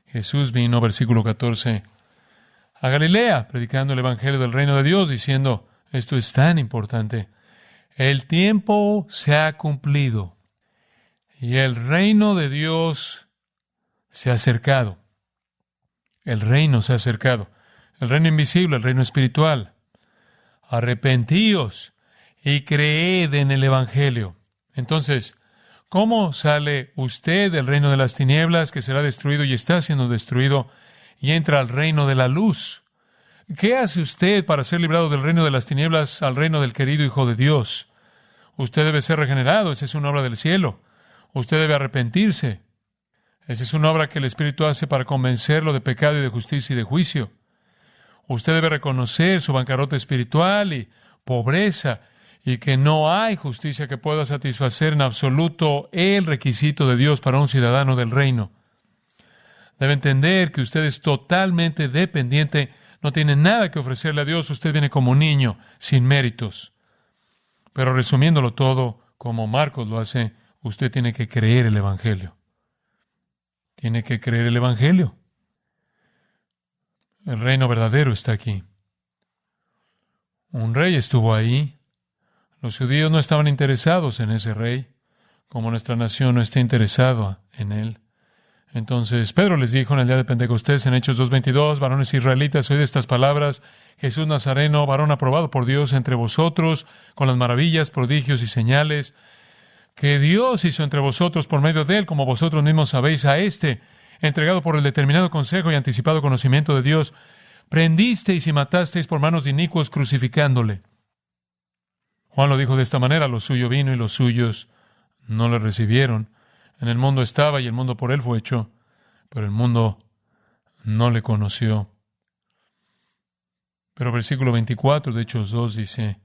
Jesús vino, versículo 14, a Galilea, predicando el evangelio del reino de Dios, diciendo, esto es tan importante, el tiempo se ha cumplido y el reino de Dios se ha acercado. El reino se ha acercado. El reino invisible, el reino espiritual. Arrepentíos y creed en el evangelio. Entonces, ¿cómo sale usted del reino de las tinieblas que será destruido y está siendo destruido y entra al reino de la luz? ¿Qué hace usted para ser librado del reino de las tinieblas al reino del querido Hijo de Dios? Usted debe ser regenerado, esa es una obra del cielo. Usted debe arrepentirse. Esa es una obra que el Espíritu hace para convencerlo de pecado y de justicia y de juicio. Usted debe reconocer su bancarrota espiritual y pobreza y que no hay justicia que pueda satisfacer en absoluto el requisito de Dios para un ciudadano del reino. Debe entender que usted es totalmente dependiente, no tiene nada que ofrecerle a Dios, usted viene como un niño, sin méritos. Pero resumiéndolo todo, como Marcos lo hace, usted tiene que creer el Evangelio. Tiene que creer el Evangelio. El reino verdadero está aquí. Un rey estuvo ahí. Los judíos no estaban interesados en ese rey, como nuestra nación no está interesada en él. Entonces Pedro les dijo en el día de Pentecostés, en Hechos 2:22, varones israelitas, oíd estas palabras, Jesús Nazareno, varón aprobado por Dios entre vosotros, con las maravillas, prodigios y señales, que Dios hizo entre vosotros por medio de él, como vosotros mismos sabéis, a este, entregado por el determinado consejo y anticipado conocimiento de Dios, prendisteis y matasteis por manos de inicuos crucificándole. Juan lo dijo de esta manera, lo suyo vino y los suyos no le recibieron. En el mundo estaba y el mundo por él fue hecho, pero el mundo no le conoció. Pero versículo 24 de Hechos 2 dice,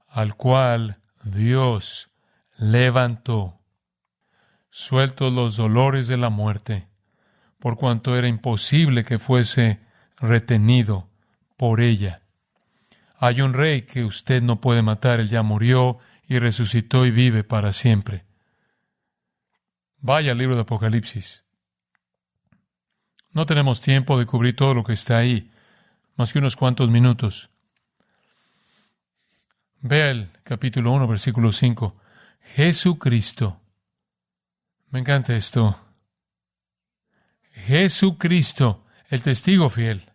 al cual Dios levantó, sueltos los dolores de la muerte, por cuanto era imposible que fuese retenido por ella. Hay un rey que usted no puede matar, él ya murió y resucitó y vive para siempre. Vaya al libro de Apocalipsis. No tenemos tiempo de cubrir todo lo que está ahí, más que unos cuantos minutos. Vea el capítulo 1, versículo 5. Jesucristo. Me encanta esto. Jesucristo, el testigo fiel,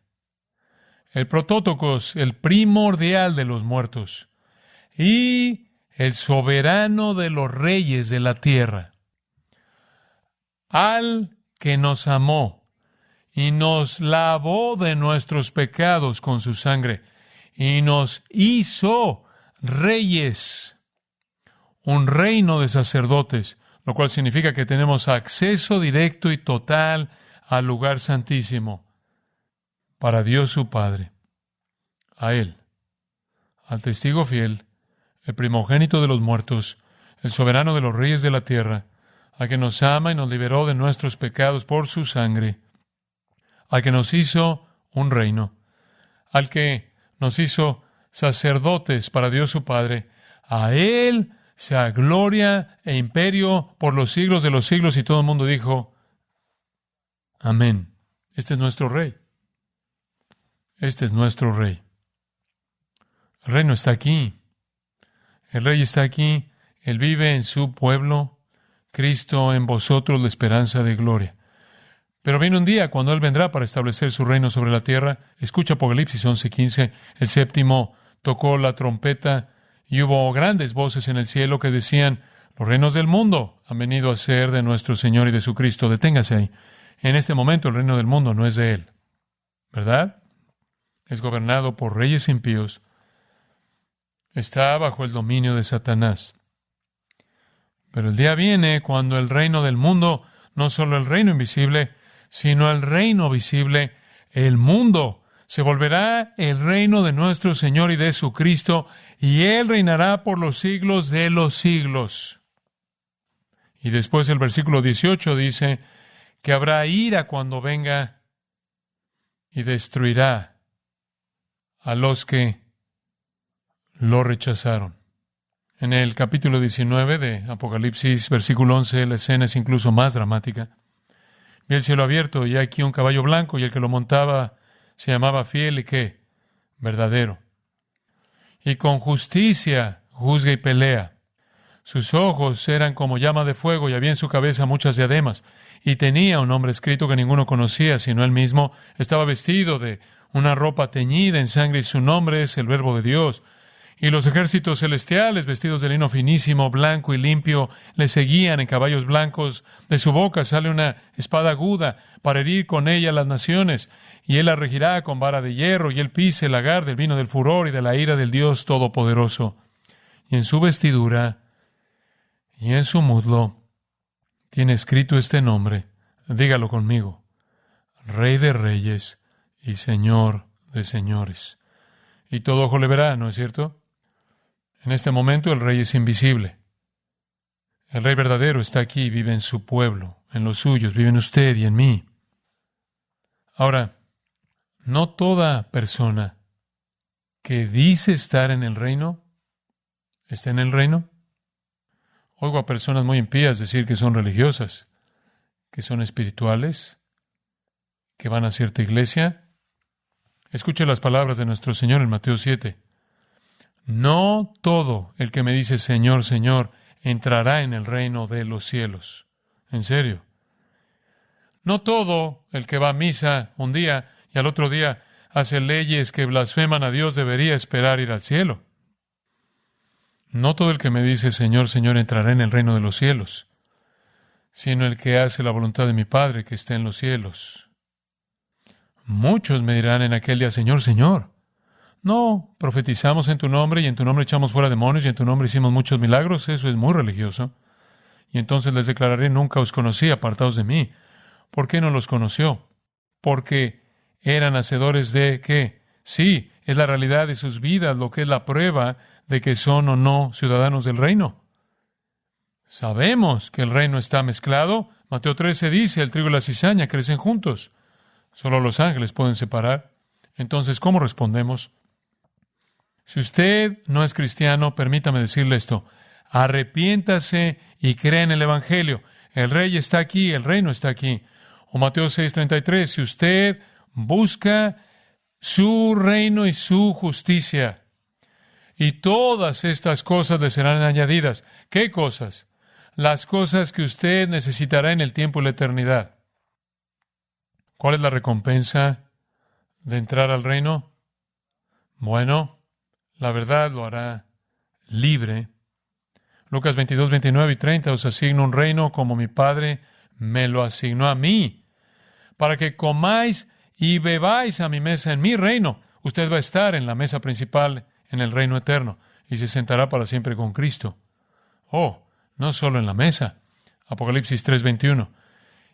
el protótocos, el primordial de los muertos y el soberano de los reyes de la tierra, al que nos amó y nos lavó de nuestros pecados con su sangre y nos hizo reyes, un reino de sacerdotes, lo cual significa que tenemos acceso directo y total al lugar santísimo para Dios su Padre, a Él, al testigo fiel, el primogénito de los muertos, el soberano de los reyes de la tierra, al que nos ama y nos liberó de nuestros pecados por su sangre, al que nos hizo un reino, al que nos hizo sacerdotes para Dios su Padre, a Él sea gloria e imperio por los siglos de los siglos. Y todo el mundo dijo, amén. Este es nuestro rey. Este es nuestro rey. El reino está aquí. El rey está aquí. Él vive en su pueblo. Cristo en vosotros, la esperanza de gloria. Pero viene un día cuando Él vendrá para establecer su reino sobre la tierra. Escucha Apocalipsis 11:15. El séptimo tocó la trompeta y hubo grandes voces en el cielo que decían: los reinos del mundo han venido a ser de nuestro Señor y de su Cristo. Deténgase ahí. En este momento el reino del mundo no es de Él, ¿verdad? Es gobernado por reyes impíos. Está bajo el dominio de Satanás. Pero el día viene cuando el reino del mundo, no solo el reino invisible, sino el reino visible, el mundo, se volverá el reino de nuestro Señor y de su Cristo, y Él reinará por los siglos de los siglos. Y después el versículo 18 dice que habrá ira cuando venga y destruirá a los que lo rechazaron. En el capítulo 19 de Apocalipsis, versículo 11, la escena es incluso más dramática. Vi el cielo abierto y aquí un caballo blanco, y el que lo montaba se llamaba Fiel y ¿qué? Verdadero. Y con justicia juzga y pelea. Sus ojos eran como llama de fuego y había en su cabeza muchas diademas. Y tenía un nombre escrito que ninguno conocía sino él mismo. Estaba vestido de una ropa teñida en sangre y su nombre es el Verbo de Dios. Y los ejércitos celestiales, vestidos de lino finísimo, blanco y limpio, le seguían en caballos blancos. De su boca sale una espada aguda para herir con ella a las naciones. Y él la regirá con vara de hierro, y él pisa el lagar del vino del furor y de la ira del Dios Todopoderoso. Y en su vestidura y en su muslo tiene escrito este nombre. Dígalo conmigo: Rey de Reyes y Señor de Señores. Y todo ojo le verá, ¿no es cierto? En este momento el Rey es invisible. El Rey verdadero está aquí, vive en su pueblo, en los suyos, vive en usted y en mí. Ahora, no toda persona que dice estar en el reino está en el reino. Oigo a personas muy impías decir que son religiosas, que son espirituales, que van a cierta iglesia. Escuche las palabras de nuestro Señor en Mateo 7. No todo el que me dice Señor, Señor, entrará en el reino de los cielos. En serio. No todo el que va a misa un día y al otro día hace leyes que blasfeman a Dios debería esperar ir al cielo. No todo el que me dice Señor, Señor, entrará en el reino de los cielos, sino el que hace la voluntad de mi Padre que está en los cielos. Muchos me dirán en aquel día: Señor, Señor, no profetizamos en tu nombre, y en tu nombre echamos fuera demonios, y en tu nombre hicimos muchos milagros. Eso es muy religioso. Y entonces les declararé: nunca os conocí, apartaos de mí. ¿Por qué no los conoció? Porque eran hacedores de ¿qué? Sí, es la realidad de sus vidas lo que es la prueba de que son o no ciudadanos del reino. Sabemos que el reino está mezclado. Mateo 13 dice: el trigo y la cizaña crecen juntos. Solo los ángeles pueden separar. Entonces, ¿cómo respondemos? Si usted no es cristiano, permítame decirle esto: arrepiéntase y crea en el Evangelio. El Rey está aquí, el reino está aquí. O Mateo 6:33, si usted busca su reino y su justicia, y todas estas cosas le serán añadidas. ¿Qué cosas? Las cosas que usted necesitará en el tiempo y la eternidad. ¿Cuál es la recompensa de entrar al reino? Bueno, la verdad lo hará libre. Lucas 22, 29 y 30, os asigno un reino como mi Padre me lo asignó a mí, para que comáis y bebáis a mi mesa en mi reino. Usted va a estar en la mesa principal en el reino eterno y se sentará para siempre con Cristo. Oh, no solo en la mesa. Apocalipsis 3:21.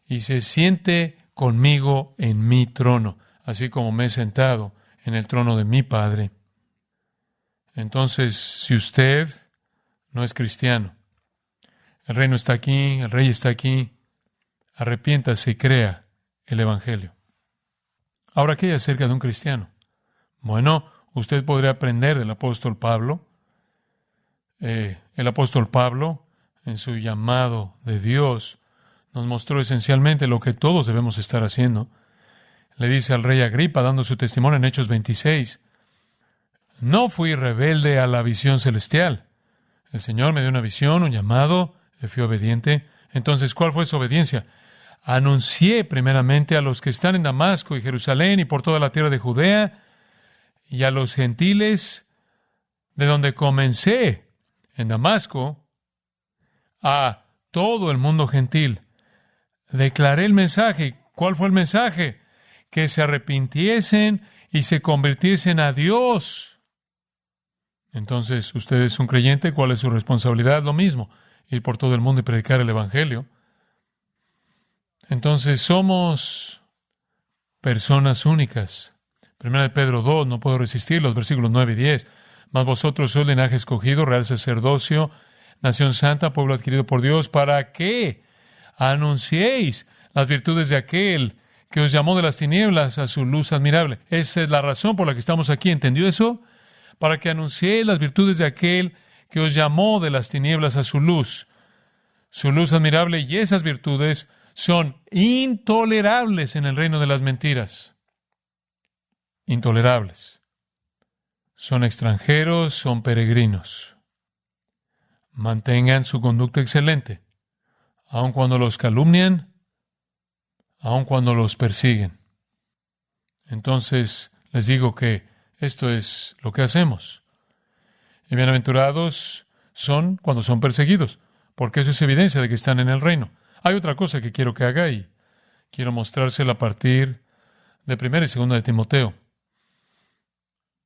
Y se siente conmigo en mi trono, así como me he sentado en el trono de mi Padre. Entonces, si usted no es cristiano, el reino está aquí, el Rey está aquí, arrepiéntase y crea el Evangelio. Ahora, ¿qué hay acerca de un cristiano? Bueno, usted podría aprender del apóstol Pablo. El apóstol Pablo, en su llamado de Dios, nos mostró esencialmente lo que todos debemos estar haciendo. Le dice al rey Agripa, dando su testimonio en Hechos 26, no fui rebelde a la visión celestial. El Señor me dio una visión, un llamado, y fui obediente. Entonces, ¿cuál fue su obediencia? anuncié primeramente a los que están en Damasco y Jerusalén y por toda la tierra de Judea y a los gentiles, de donde comencé en Damasco, a todo el mundo gentil. Declaré el mensaje. ¿Cuál fue el mensaje? Que se arrepintiesen y se convirtiesen a Dios. Entonces, usted es un creyente, ¿cuál es su responsabilidad? Lo mismo, ir por todo el mundo y predicar el Evangelio. Entonces, somos personas únicas. Primera de Pedro 2, no puedo resistir, los versículos 9 y 10. Mas vosotros sois linaje escogido, real sacerdocio, nación santa, pueblo adquirido por Dios, para que anunciéis las virtudes de aquel que os llamó de las tinieblas a su luz admirable. Esa es la razón por la que estamos aquí. ¿Entendió eso? Para que anunciéis las virtudes de aquel que os llamó de las tinieblas a su luz admirable, y esas virtudes son intolerables en el reino de las mentiras. Intolerables. Son extranjeros, son peregrinos. Mantengan su conducta excelente, aun cuando los calumnian, aun cuando los persiguen. Entonces, les digo que esto es lo que hacemos. Y bienaventurados son cuando son perseguidos, porque eso es evidencia de que están en el reino. Hay otra cosa que quiero que haga y quiero mostrársela a partir de 1 y 2 de Timoteo.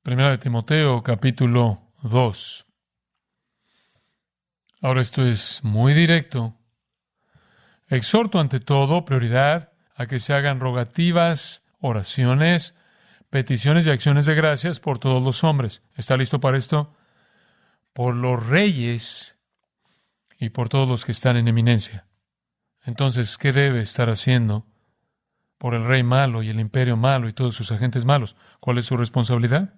1 de Timoteo, capítulo 2. Ahora esto es muy directo. Exhorto ante todo, prioridad, a que se hagan rogativas, oraciones, peticiones y acciones de gracias por todos los hombres. ¿Está listo para esto? Por los reyes y por todos los que están en eminencia. Entonces, ¿qué debe estar haciendo por el rey malo y el imperio malo y todos sus agentes malos? ¿Cuál es su responsabilidad?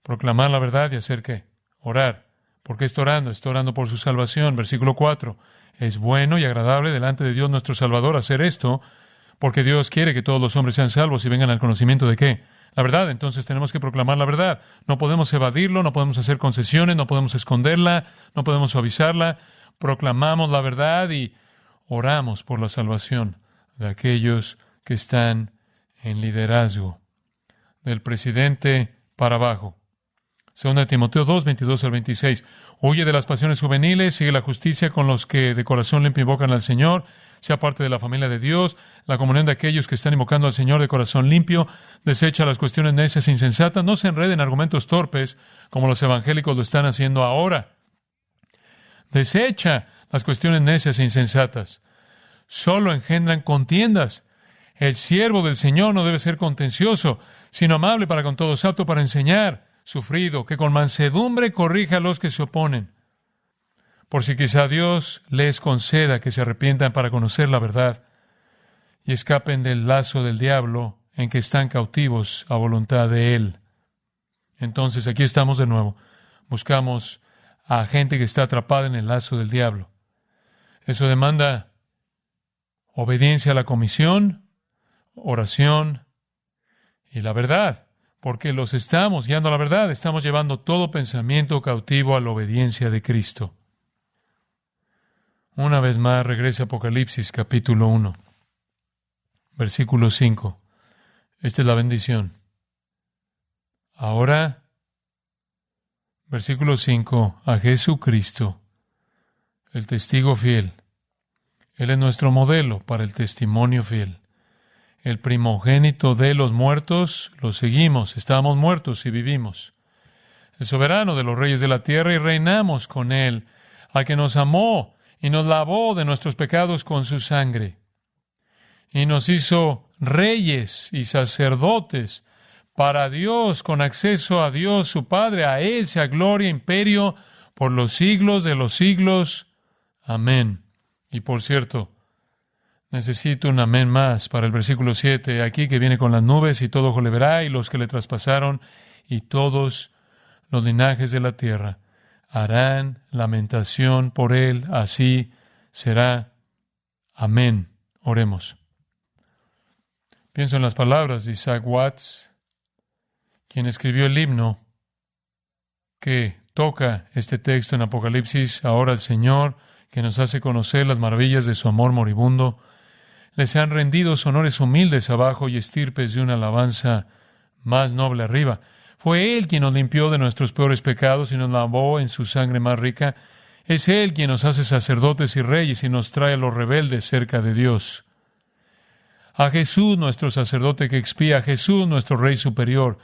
Proclamar la verdad y hacer ¿qué? Orar. ¿Por qué está orando? Está orando por su salvación. Versículo 4. Es bueno y agradable delante de Dios nuestro Salvador hacer esto, porque Dios quiere que todos los hombres sean salvos y vengan al conocimiento de ¿qué? La verdad. Entonces tenemos que proclamar la verdad. No podemos evadirlo, no podemos hacer concesiones, no podemos esconderla, no podemos suavizarla. Proclamamos la verdad y oramos por la salvación de aquellos que están en liderazgo, del presidente para abajo. 2 Timoteo 2, 22 al 26. Huye de las pasiones juveniles, sigue la justicia con los que de corazón limpio invocan al Señor, sea parte de la familia de Dios, la comunión de aquellos que están invocando al Señor de corazón limpio, desecha las cuestiones necias e insensatas, no se enreden en argumentos torpes como los evangélicos lo están haciendo ahora. Desecha las cuestiones necias e insensatas. Solo engendran contiendas. El siervo del Señor no debe ser contencioso, sino amable para con todos, apto para enseñar, sufrido, que con mansedumbre corrija a los que se oponen. Por si quizá Dios les conceda que se arrepientan para conocer la verdad y escapen del lazo del diablo en que están cautivos a voluntad de Él. Entonces aquí estamos de nuevo. Buscamos a gente que está atrapada en el lazo del diablo. Eso demanda obediencia a la comisión, oración y la verdad, porque los estamos guiando a la verdad, estamos llevando todo pensamiento cautivo a la obediencia de Cristo. Una vez más, regresa a Apocalipsis capítulo 1, versículo 5. Esta es la bendición. Ahora, versículo 5, a Jesucristo, el testigo fiel. Él es nuestro modelo para el testimonio fiel. El primogénito de los muertos, lo seguimos, estábamos muertos y vivimos. El soberano de los reyes de la tierra y reinamos con Él, al que nos amó y nos lavó de nuestros pecados con su sangre. Y nos hizo reyes y sacerdotes para Dios, con acceso a Dios su Padre. A Él sea gloria e imperio por los siglos de los siglos. Amén. Y por cierto, necesito un amén más para el versículo 7, aquí que viene con las nubes, y todo ojo le verá, y los que le traspasaron, y todos los linajes de la tierra harán lamentación por él, así será. Amén. Oremos. Pienso en las palabras de Isaac Watts, quien escribió el himno que toca este texto en Apocalipsis. Ahora el Señor, que nos hace conocer las maravillas de su amor moribundo, Les han rendido honores humildes abajo y estirpes de una alabanza más noble arriba. Fue Él quien nos limpió de nuestros peores pecados y nos lavó en su sangre más rica. Es Él quien nos hace sacerdotes y reyes y nos trae a los rebeldes cerca de Dios. A Jesús, nuestro sacerdote que expía, a Jesús, nuestro Rey superior,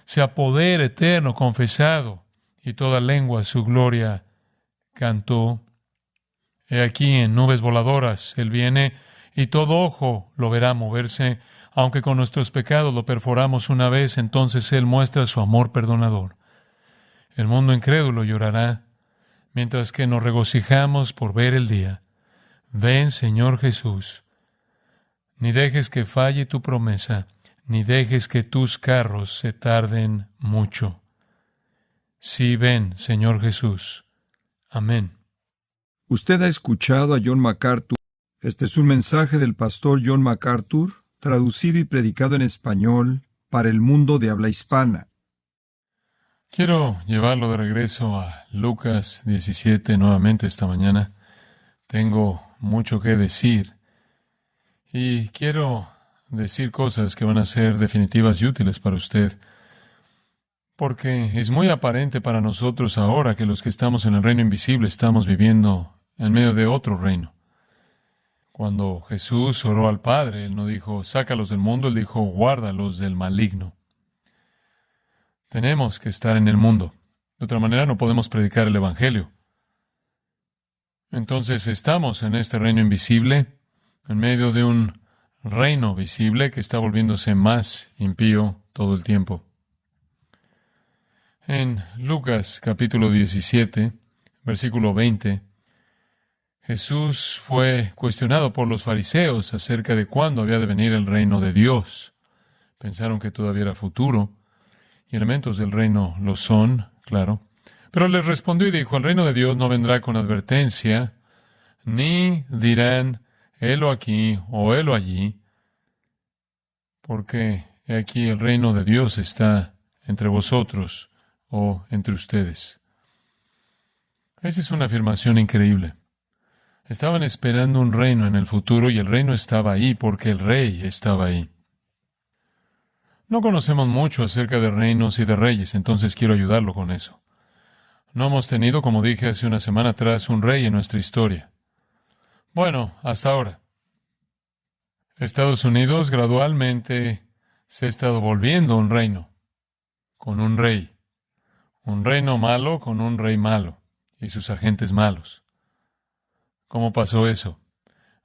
sea poder eterno confesado, y toda lengua su gloria cantó. He aquí en nubes voladoras Él viene, y todo ojo lo verá moverse. Aunque con nuestros pecados lo perforamos una vez, entonces Él muestra su amor perdonador. El mundo incrédulo llorará, mientras que nos regocijamos por ver el día. Ven, Señor Jesús. Ni dejes que falle tu promesa, ni dejes que tus carros se tarden mucho. Sí, ven, Señor Jesús. Amén. Usted ha escuchado a John MacArthur. Este es un mensaje del pastor John MacArthur, traducido y predicado en español para el mundo de habla hispana. Quiero llevarlo de regreso a Lucas 17 nuevamente esta mañana. Tengo mucho que decir y quiero decir cosas que van a ser definitivas y útiles para usted, porque es muy aparente para nosotros ahora que los que estamos en el reino invisible estamos viviendo en medio de otro reino. Cuando Jesús oró al Padre, Él no dijo, sácalos del mundo, Él dijo, guárdalos del maligno. Tenemos que estar en el mundo. De otra manera no podemos predicar el Evangelio. Entonces estamos en este reino invisible, en medio de un reino visible que está volviéndose más impío todo el tiempo. En Lucas capítulo 17, versículo 20, Jesús fue cuestionado por los fariseos acerca de cuándo había de venir el reino de Dios. Pensaron que todavía era futuro, y elementos del reino lo son, claro. Pero les respondió y dijo, el reino de Dios no vendrá con advertencia, ni dirán, helo aquí o helo allí, porque he aquí el reino de Dios está entre vosotros o entre ustedes. Esa es una afirmación increíble. Estaban esperando un reino en el futuro y el reino estaba ahí porque el rey estaba ahí. No conocemos mucho acerca de reinos y de reyes, entonces quiero ayudarlo con eso. No hemos tenido, como dije hace una semana atrás, un rey en nuestra historia. Bueno, hasta ahora. Estados Unidos gradualmente se ha estado volviendo un reino, con un rey. Un reino malo con un rey malo y sus agentes malos. ¿Cómo pasó eso?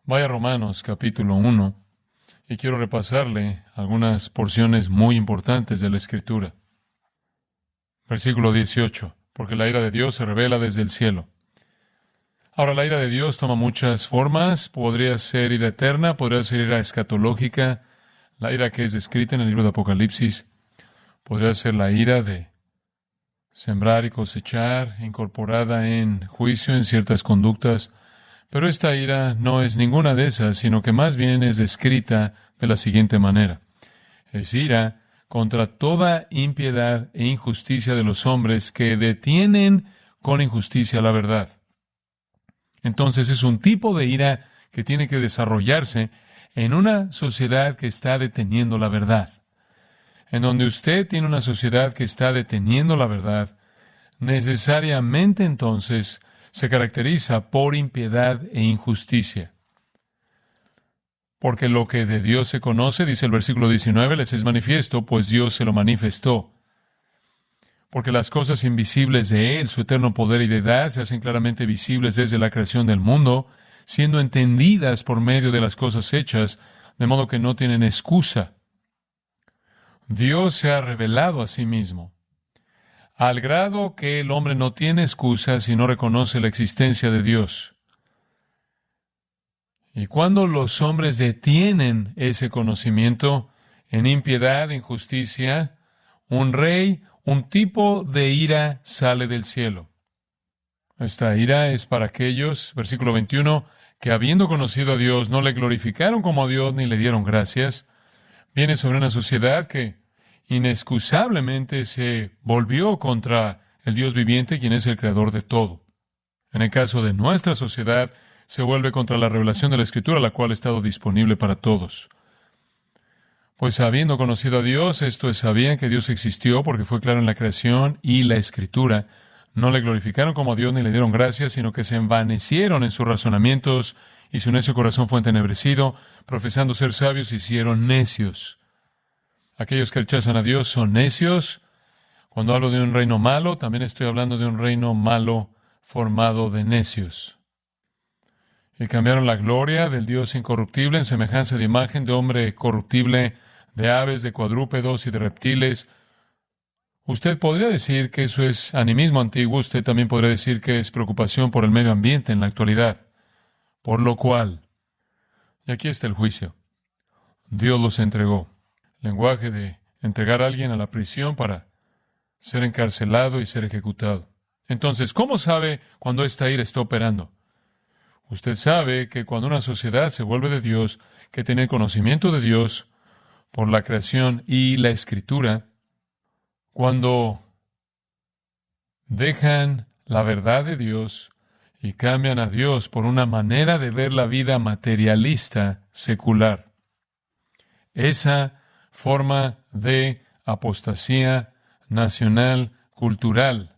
Vaya a Romanos capítulo 1 y quiero repasarle algunas porciones muy importantes de la Escritura. Versículo 18. Porque la ira de Dios se revela desde el cielo. Ahora, la ira de Dios toma muchas formas. Podría ser ira eterna, podría ser ira escatológica, la ira que es descrita en el libro de Apocalipsis. Podría ser la ira de sembrar y cosechar, incorporada en juicio en ciertas conductas. Pero esta ira no es ninguna de esas, sino que más bien es descrita de la siguiente manera. Es ira contra toda impiedad e injusticia de los hombres que detienen con injusticia la verdad. Entonces es un tipo de ira que tiene que desarrollarse en una sociedad que está deteniendo la verdad. En donde usted tiene una sociedad que está deteniendo la verdad, necesariamente entonces se caracteriza por impiedad e injusticia. Porque lo que de Dios se conoce, dice el versículo 19, les es manifiesto, pues Dios se lo manifestó. Porque las cosas invisibles de Él, su eterno poder y deidad, se hacen claramente visibles desde la creación del mundo, siendo entendidas por medio de las cosas hechas, de modo que no tienen excusa. Dios se ha revelado a sí mismo, al grado que el hombre no tiene excusa si no reconoce la existencia de Dios. Y cuando los hombres detienen ese conocimiento en impiedad, injusticia, un rey, un tipo de ira sale del cielo. Esta ira es para aquellos, versículo 21, que habiendo conocido a Dios, no le glorificaron como a Dios ni le dieron gracias. Viene sobre una sociedad que inexcusablemente se volvió contra el Dios viviente, quien es el creador de todo. En el caso de nuestra sociedad, se vuelve contra la revelación de la Escritura, la cual ha estado disponible para todos. Pues habiendo conocido a Dios, esto es, sabían que Dios existió porque fue claro en la creación y la Escritura. No le glorificaron como Dios ni le dieron gracias, sino que se envanecieron en sus razonamientos y su necio corazón fue entenebrecido. Profesando ser sabios, se hicieron necios. Aquellos que rechazan a Dios son necios. Cuando hablo de un reino malo, también estoy hablando de un reino malo formado de necios. Y cambiaron la gloria del Dios incorruptible en semejanza de imagen de hombre corruptible, de aves, de cuadrúpedos y de reptiles. Usted podría decir que eso es animismo antiguo, usted también podría decir que es preocupación por el medio ambiente en la actualidad. Por lo cual, y aquí está el juicio, Dios los entregó. Lenguaje de entregar a alguien a la prisión para ser encarcelado y ser ejecutado. Entonces, ¿cómo sabe cuando esta ira está operando? Usted sabe que cuando una sociedad se vuelve de Dios, que tiene conocimiento de Dios por la creación y la Escritura, cuando dejan la verdad de Dios y cambian a Dios por una manera de ver la vida materialista, secular. Esa forma de apostasía nacional, cultural,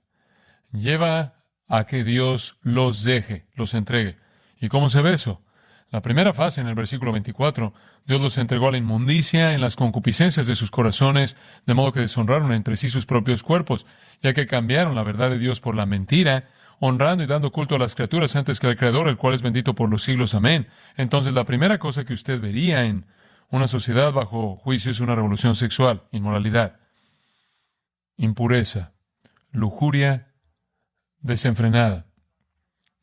lleva a que Dios los deje, los entregue. ¿Y cómo se ve eso? La primera fase, en el versículo 24, Dios los entregó a la inmundicia en las concupiscencias de sus corazones, de modo que deshonraron entre sí sus propios cuerpos, ya que cambiaron la verdad de Dios por la mentira, honrando y dando culto a las criaturas antes que al Creador, el cual es bendito por los siglos. Amén. Entonces, la primera cosa que usted vería en una sociedad bajo juicio es una revolución sexual, inmoralidad, impureza, lujuria desenfrenada,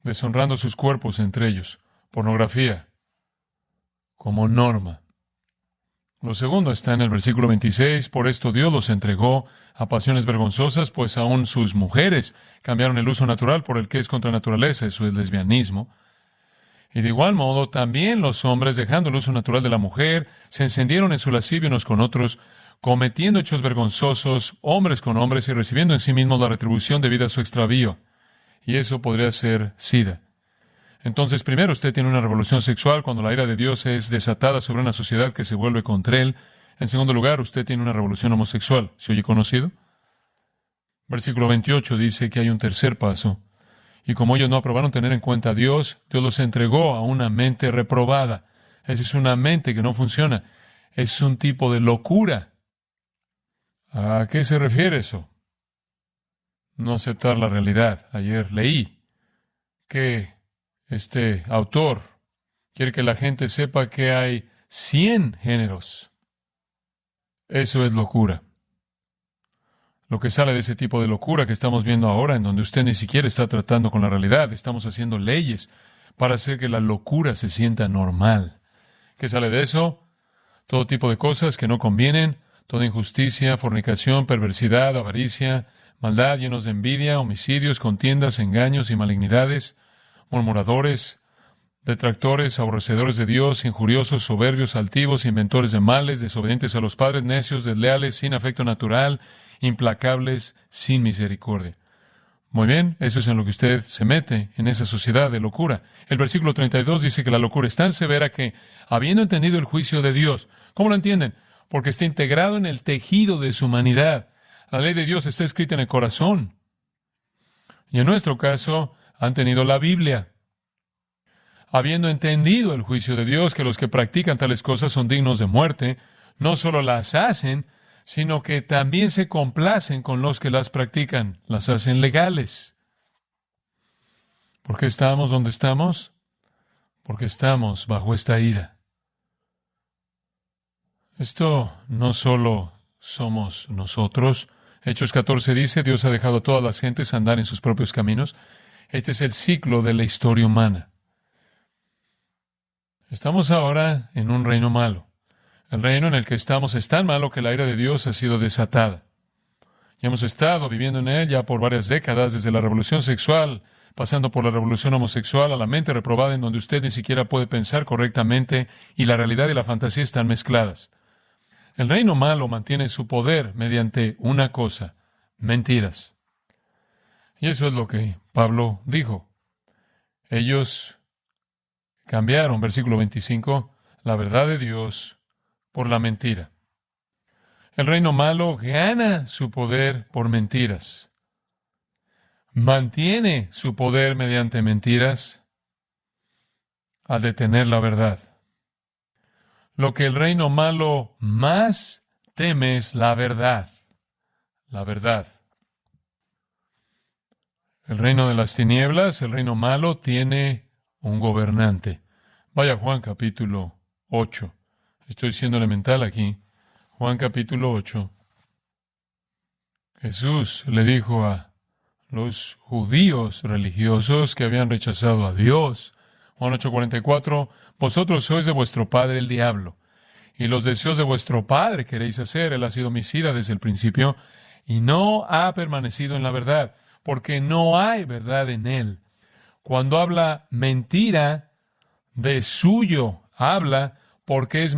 deshonrando sus cuerpos entre ellos, pornografía, como norma. Lo segundo está en el versículo 26, por esto Dios los entregó a pasiones vergonzosas, pues aún sus mujeres cambiaron el uso natural por el que es contra naturaleza, eso es lesbianismo. Y de igual modo, también los hombres, dejando el uso natural de la mujer, se encendieron en su lascivia unos con otros, cometiendo hechos vergonzosos, hombres con hombres, y recibiendo en sí mismos la retribución debida a su extravío. Y eso podría ser SIDA. Entonces, primero usted tiene una revolución sexual cuando la ira de Dios es desatada sobre una sociedad que se vuelve contra él. En segundo lugar, usted tiene una revolución homosexual. ¿Se oye conocido? Versículo 28 dice que hay un tercer paso. Y como ellos no aprobaron tener en cuenta a Dios, Dios los entregó a una mente reprobada. Esa es una mente que no funciona. Es un tipo de locura. ¿A qué se refiere eso? No aceptar la realidad. Ayer leí que este autor quiere que la gente sepa que hay 100 géneros. Eso es locura. Lo que sale de ese tipo de locura que estamos viendo ahora, en donde usted ni siquiera está tratando con la realidad, estamos haciendo leyes para hacer que la locura se sienta normal. ¿Qué sale de eso? Todo tipo de cosas que no convienen, toda injusticia, fornicación, perversidad, avaricia, maldad, llenos de envidia, homicidios, contiendas, engaños y malignidades, murmuradores, detractores, aborrecedores de Dios, injuriosos, soberbios, altivos, inventores de males, desobedientes a los padres, necios, desleales, sin afecto natural, implacables, sin misericordia. Muy bien, eso es en lo que usted se mete, en esa sociedad de locura. El versículo 32 dice que la locura es tan severa que, habiendo entendido el juicio de Dios, ¿cómo lo entienden? Porque está integrado en el tejido de su humanidad. La ley de Dios está escrita en el corazón. Y en nuestro caso, han tenido la Biblia. Habiendo entendido el juicio de Dios, que los que practican tales cosas son dignos de muerte, no solo las hacen, sino que también se complacen con los que las practican, las hacen legales. ¿Por qué estamos donde estamos? Porque estamos bajo esta ira. Esto no solo somos nosotros. Hechos 14 dice, Dios ha dejado a todas las gentes andar en sus propios caminos. Este es el ciclo de la historia humana. Estamos ahora en un reino malo. El reino en el que estamos es tan malo que la ira de Dios ha sido desatada. Y hemos estado viviendo en él ya por varias décadas, desde la revolución sexual, pasando por la revolución homosexual, a la mente reprobada en donde usted ni siquiera puede pensar correctamente y la realidad y la fantasía están mezcladas. El reino malo mantiene su poder mediante una cosa, mentiras. Y eso es lo que Pablo dijo. Ellos Cambiaron, versículo 25, la verdad de Dios por la mentira. El reino malo gana su poder por mentiras. Mantiene su poder mediante mentiras al detener la verdad. Lo que el reino malo más teme es la verdad. La verdad. El reino de las tinieblas, el reino malo, tiene un gobernante. Vaya Juan capítulo 8. Estoy siendo elemental aquí. Juan capítulo 8. Jesús le dijo a los judíos religiosos que habían rechazado a Dios. Juan 8:44, vosotros sois de vuestro padre el diablo, y los deseos de vuestro padre queréis hacer. Él ha sido homicida desde el principio, y no ha permanecido en la verdad, porque no hay verdad en él. Cuando habla mentira, de suyo habla, porque es